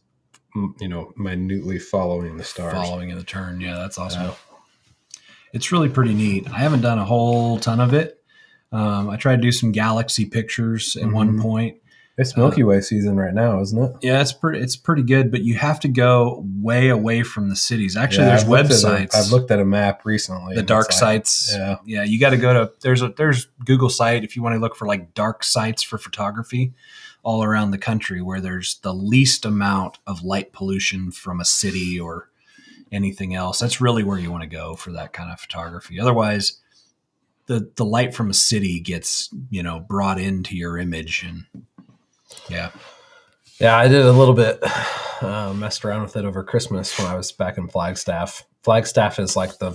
S1: minutely following the stars,
S2: following in the turn. Yeah, that's awesome. It's really pretty neat. I haven't done a whole ton of it. I tried to do some galaxy pictures at one point.
S1: It's Milky Way season right now, isn't it?
S2: Yeah, it's pretty good, but you have to go way away from the cities. Actually, there's websites.
S1: I've looked at a map recently.
S2: The dark sites. Yeah, you got to go to. There's Google site if you want to look for like dark sites for photography all around the country where there's the least amount of light pollution from a city or anything else. That's really where you want to go for that kind of photography. Otherwise, the light from a city gets brought into your image and. Yeah.
S1: Yeah, I did a little bit, messed around with it over Christmas when I was back in Flagstaff. Flagstaff is like I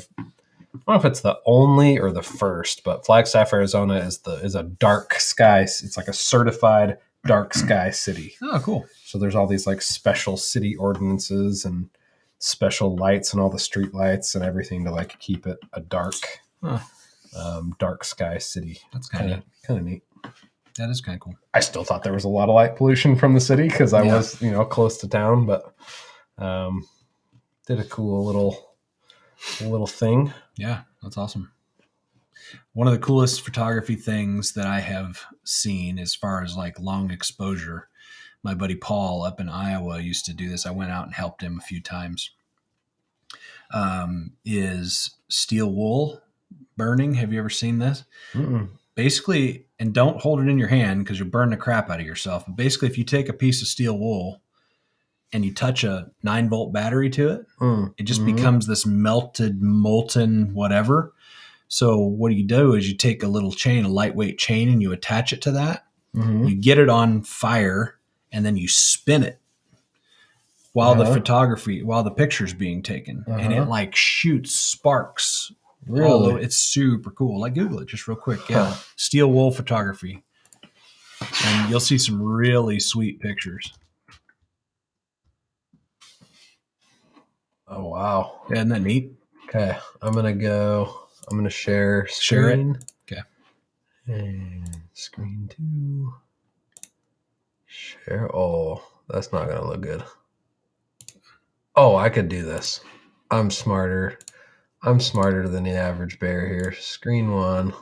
S1: don't know if it's the only or the first, but Flagstaff, Arizona is a dark sky. It's like a certified dark sky city.
S2: Oh, cool.
S1: So there's all these like special city ordinances and special lights and all the street lights and everything to like keep it a dark, dark sky city.
S2: That's kind of
S1: neat.
S2: That is kind of cool.
S1: I still thought there was a lot of light pollution from the city because I was, close to town, but did a cool little thing.
S2: Yeah, that's awesome. One of the coolest photography things that I have seen as far as like long exposure, my buddy Paul up in Iowa used to do this. I went out and helped him a few times. Is steel wool burning. Have you ever seen this?
S1: Mm-mm.
S2: Basically, and don't hold it in your hand because you'll burn the crap out of yourself. But basically, if you take a piece of steel wool and you touch a 9-volt battery to it, it just becomes this melted, molten whatever. So what you do is you take a little chain, a lightweight chain, and you attach it to that. You get it on fire, and then you spin it while the picture's being taken. And it like shoots sparks.
S1: Really?
S2: It's super cool. Like Google it just real quick. Yeah. Steel wool photography. And you'll see some really sweet pictures.
S1: Oh, wow.
S2: Yeah, isn't that neat?
S1: Okay. I'm going to share screen.
S2: Okay.
S1: And screen 2. Share. Oh, that's not going to look good. Oh, I could do this. I'm smarter than the average bear here. Screen 1.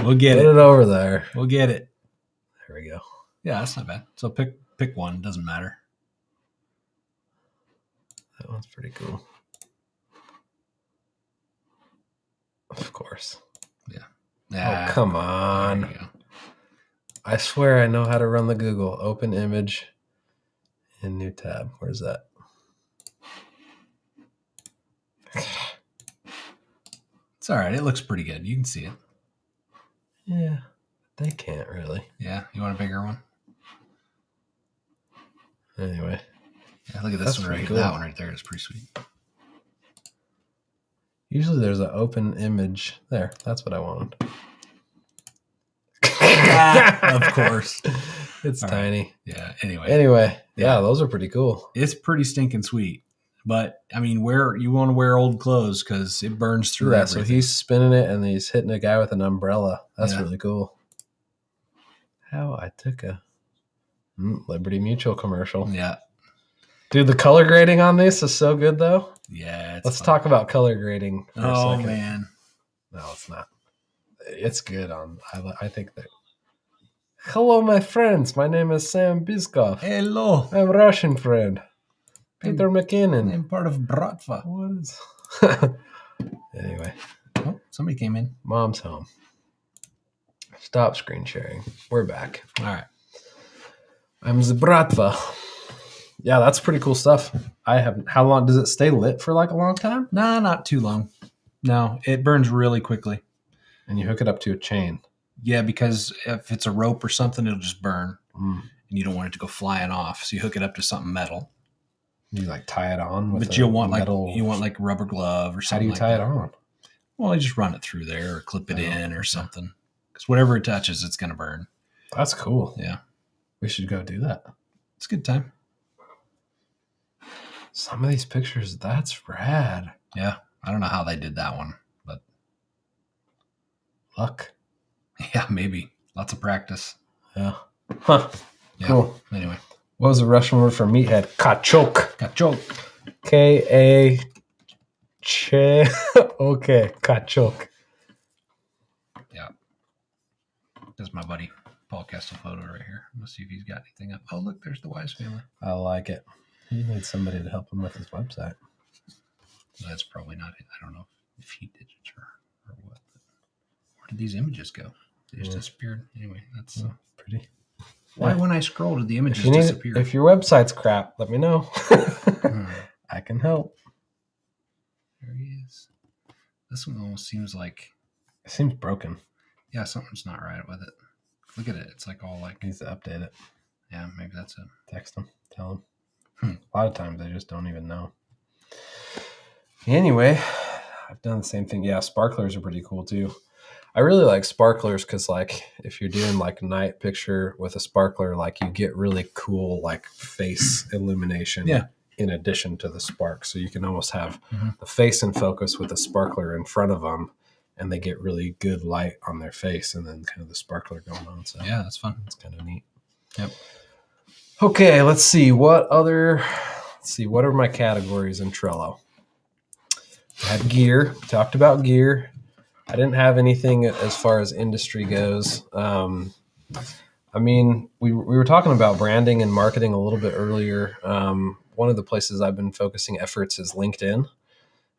S2: We'll get
S1: Put it over there.
S2: We'll get it.
S1: There we go.
S2: Yeah, that's not bad. So pick one. Doesn't matter.
S1: That one's pretty cool. Of course.
S2: Yeah.
S1: Oh, come on.
S2: There you go.
S1: I swear I know how to run the Google. Open image in new tab. Where's that?
S2: It's all right. It looks pretty good. You can see it.
S1: Yeah, they can't really.
S2: Yeah. You want a bigger one?
S1: Anyway.
S2: Yeah, look at this one right here. That one right there is pretty sweet.
S1: Usually there's an open image. There. That's what I wanted.
S2: Of course.
S1: It's tiny.
S2: Yeah. Anyway.
S1: Yeah, those are pretty cool.
S2: It's pretty stinking sweet. But, I mean, you want to wear old clothes because it burns through everything.
S1: So he's spinning it and he's hitting a guy with an umbrella. That's really cool. How I took a Liberty Mutual commercial.
S2: Yeah.
S1: Dude, the color grading on this is so good, though.
S2: Yeah.
S1: Let's talk about color grading for a second.
S2: Man.
S1: No, it's not. It's good I think that. Hello, my friends. My name is Sam Biskov.
S2: Hello.
S1: I'm a Russian friend. Peter Mckinnon.
S2: I'm part of Bratva.
S1: What is... Anyway.
S2: Oh, somebody came in.
S1: Mom's home. Stop screen sharing. We're back.
S2: All right.
S1: I'm the Bratva. Yeah, that's pretty cool stuff. How long does it stay lit for? Like a long time?
S2: No, not too long. No, it burns really quickly.
S1: And you hook it up to a chain.
S2: Yeah, because if it's a rope or something, it'll just burn. And you don't want it to go flying off. So you hook it up to something metal.
S1: You like tie it on with
S2: metal. You want like a rubber glove or something.
S1: How do you tie it on?
S2: Well, you just run it through there or clip it in or something. Because whatever it touches, it's going to burn.
S1: That's cool.
S2: Yeah.
S1: We should go do that.
S2: It's a good time.
S1: Some of these pictures, that's rad.
S2: Yeah. I don't know how they did that one, but
S1: luck.
S2: Yeah, maybe. Lots of practice.
S1: Yeah. Huh.
S2: Yeah.
S1: Cool.
S2: Anyway.
S1: What was the Russian word for meathead? Kachok.
S2: Kachok.
S1: K-A-Ch. Okay. Kachok.
S2: Yeah. That's my buddy Paul Kessel photo right here. Let's see if he's got anything up. Oh, look, there's the Wise family.
S1: I like it. He needs somebody to help him with his website.
S2: That's probably not it. I don't know if he did it or what. Where did these images go? They just disappeared. Anyway, that's
S1: pretty.
S2: Why when I scroll did the images disappear?
S1: If your website's crap, let me know. I can help.
S2: There he is. This one almost seems like...
S1: It seems broken.
S2: Yeah, something's not right with it. Look at it. It's like all like...
S1: Needs to update it.
S2: Yeah, maybe that's it.
S1: Text them, tell them. A lot of times they just don't even know. Anyway, I've done the same thing. Yeah, sparklers are pretty cool too. I really like sparklers because, like, if you're doing like night picture with a sparkler, like you get really cool like face illumination.
S2: Yeah.
S1: In addition to the spark, so you can almost have the face in focus with a sparkler in front of them, and they get really good light on their face, and then kind of the sparkler going on. So
S2: yeah, that's fun.
S1: It's kind of neat.
S2: Yep.
S1: Okay, let's see what are my categories in Trello. I had gear. Talked about gear. I didn't have anything as far as industry goes. I mean, we were talking about branding and marketing a little bit earlier. One of the places I've been focusing efforts is LinkedIn.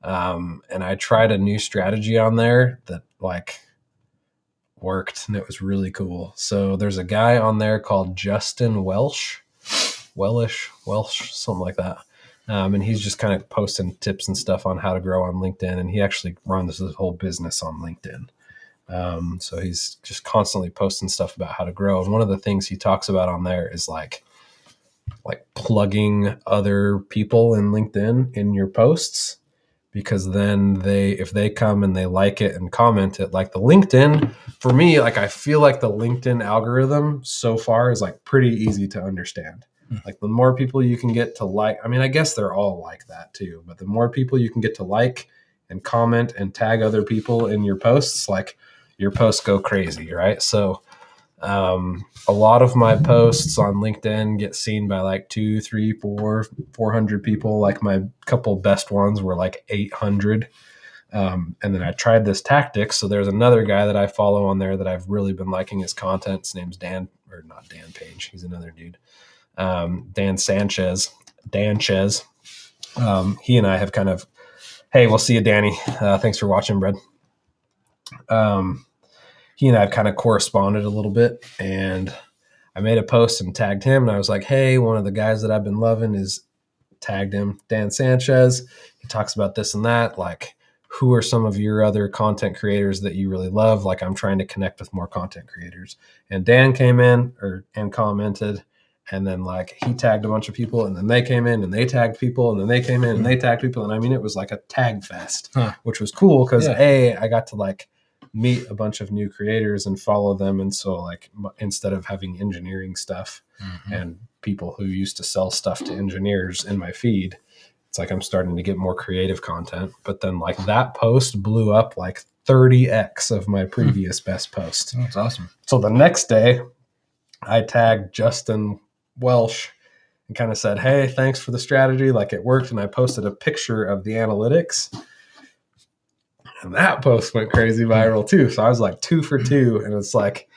S1: And I tried a new strategy on there that like worked, and it was really cool. So there's a guy on there called Justin Welsh, something like that. And he's just kind of posting tips and stuff on how to grow on LinkedIn. And he actually runs his whole business on LinkedIn. So he's just constantly posting stuff about how to grow. And one of the things he talks about on there is like plugging other people in LinkedIn in your posts, because then if they come and they like it and comment it, like the LinkedIn, for me, like I feel like the LinkedIn algorithm so far is like pretty easy to understand. Like the more people you can get to like, I mean, I guess they're all like that too, but the more people you can get to like and comment and tag other people in your posts, like your posts go crazy, right? So a lot of my posts on LinkedIn get seen by like 200, 300, 400 people. Like my couple best ones were like 800. And then I tried this tactic. So there's another guy that I follow on there that I've really been liking his content. His name's Dan, or not Dan Page. He's another dude. Dan Sanchez. He and I have kind of, hey, we'll see you, Danny. Thanks for watching, Brad. He and I have kind of corresponded a little bit, and I made a post and tagged him, and I was like, hey, one of the guys that I've been loving is tagged him, Dan Sanchez. He talks about this and that. Like, who are some of your other content creators that you really love? Like, I'm trying to connect with more content creators. And Dan came in and commented, and then like he tagged a bunch of people, and then they came in and they tagged people, and then they came in and they tagged people. And I mean, it was like a tag fest, which was cool because I got to like meet a bunch of new creators and follow them. And so like instead of having engineering stuff and people who used to sell stuff to engineers in my feed, it's like I'm starting to get more creative content. But then like that post blew up like 30x of my previous best post.
S2: That's awesome.
S1: So the next day I tagged Justin Welsh and kind of said, hey, thanks for the strategy. Like it worked. And I posted a picture of the analytics. And that post went crazy viral too. So I was like 2 for 2. And it's like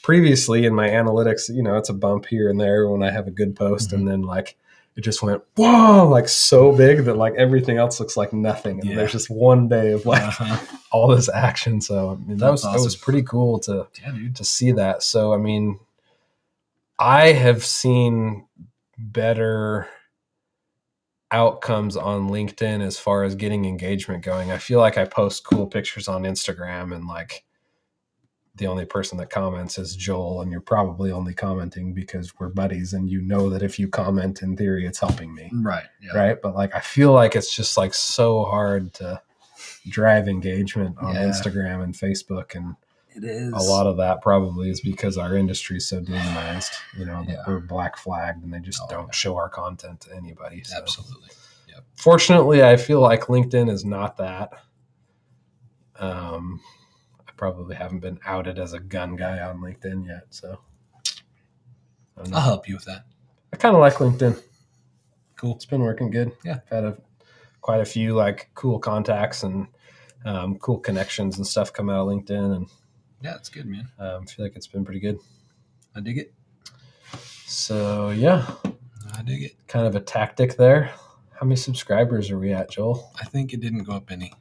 S1: previously in my analytics, you know, it's a bump here and there when I have a good post. And then like it just went, whoa, like so big that like everything else looks like nothing. And there's just one day of like all this action. So I mean, that was pretty cool to see that. So, I mean, I have seen better outcomes on LinkedIn as far as getting engagement going. I feel like I post cool pictures on Instagram and like the only person that comments is Joel, and you're probably only commenting because we're buddies and you know that if you comment, in theory, it's helping me.
S2: Right. Yeah.
S1: Right. But like, I feel like it's just like so hard to drive engagement on Instagram and Facebook. And
S2: it is.
S1: A lot of that probably is because our industry is so demonized, you know, that we're black flagged and they just don't show our content to anybody. So.
S2: Absolutely. Yep.
S1: Fortunately, I feel like LinkedIn is not that. I probably haven't been outed as a gun guy on LinkedIn yet, so
S2: I'll help you with that.
S1: I kind of like LinkedIn.
S2: Cool.
S1: It's been working good.
S2: Yeah.
S1: I've had quite a few like cool contacts and cool connections and stuff come out of LinkedIn, and
S2: yeah, it's good, man.
S1: I feel like it's been pretty good.
S2: I dig it.
S1: So yeah,
S2: I dig it.
S1: Kind of a tactic there. How many subscribers are we at, Joel?
S2: I think it didn't go up any.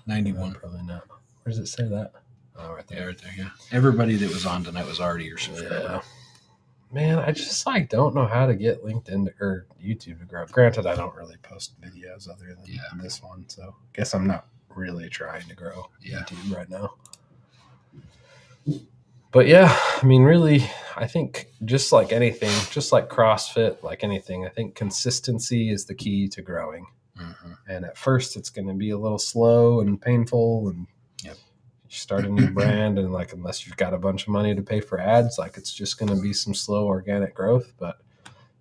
S2: 91.
S1: Probably not. Where does it say that? Oh, right there.
S2: Yeah, right there. Yeah. Everybody that was on tonight was already your subscriber.
S1: Yeah. Man, I just like don't know how to get LinkedIn or YouTube to grow. Granted, I don't really post videos other than this one, so I guess I'm not really trying to grow YouTube right now. But yeah, I mean, really, I think just like anything, just like CrossFit, like anything, I think consistency is the key to growing. Mm-hmm. And at first it's going to be a little slow and painful, and you start a new brand, and like, unless you've got a bunch of money to pay for ads, like it's just going to be some slow organic growth. But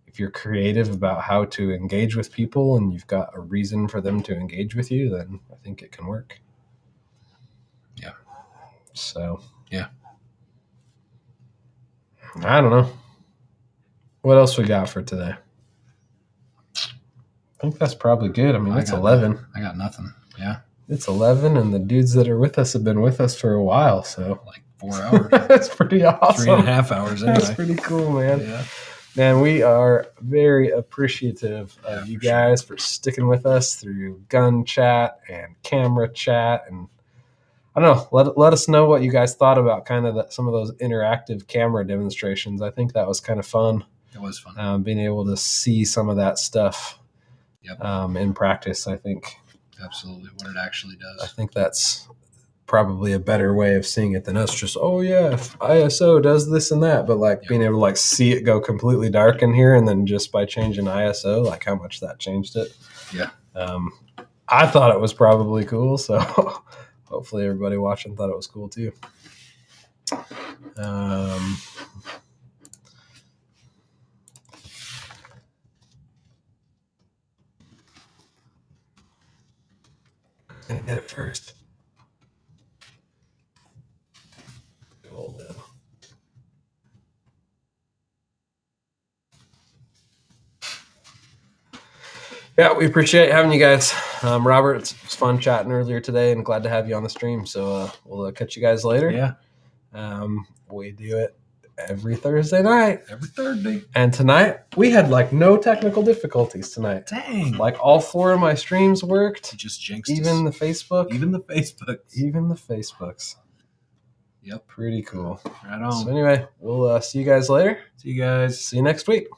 S1: if you're creative about how to engage with people and you've got a reason for them to engage with you, then I think it can work.
S2: Yeah.
S1: So,
S2: yeah.
S1: I don't know. What else we got for today? I think that's probably good. I mean, it's 11.
S2: I got nothing. Yeah.
S1: It's 11, and the dudes that are with us have been with us for a while. So,
S2: like 4 hours.
S1: That's pretty awesome.
S2: 3.5 hours anyway.
S1: That's pretty cool, man.
S2: Yeah.
S1: Man, we are very appreciative of you guys for sticking with us through gun chat and camera chat. And I don't know, let us know what you guys thought about kind of some of those interactive camera demonstrations. I think that was kind of fun.
S2: It was fun.
S1: Being able to see some of that stuff
S2: Yep.
S1: In practice, I think.
S2: Absolutely, what it actually does.
S1: I think that's probably a better way of seeing it than us just, oh yeah, if ISO does this and that, but like being able to like see it go completely dark in here, and then just by changing ISO, like how much that changed it.
S2: Yeah.
S1: I thought it was probably cool, so hopefully everybody watching thought it was cool too. Gonna get it first. Hold it. Yeah, we appreciate having you guys. Robert, it was fun chatting earlier today, and glad to have you on the stream. So we'll catch you guys later.
S2: Yeah.
S1: We do it every Thursday night.
S2: Every Thursday.
S1: And tonight, we had like no technical difficulties tonight.
S2: Dang.
S1: Like all 4 of my streams worked.
S2: You just jinxed
S1: Even
S2: us.
S1: the Facebook.
S2: Even the Facebooks.
S1: Even the Facebooks.
S2: Yep.
S1: Pretty cool.
S2: Right on.
S1: So anyway, we'll see you guys later.
S2: See you guys.
S1: See you next week.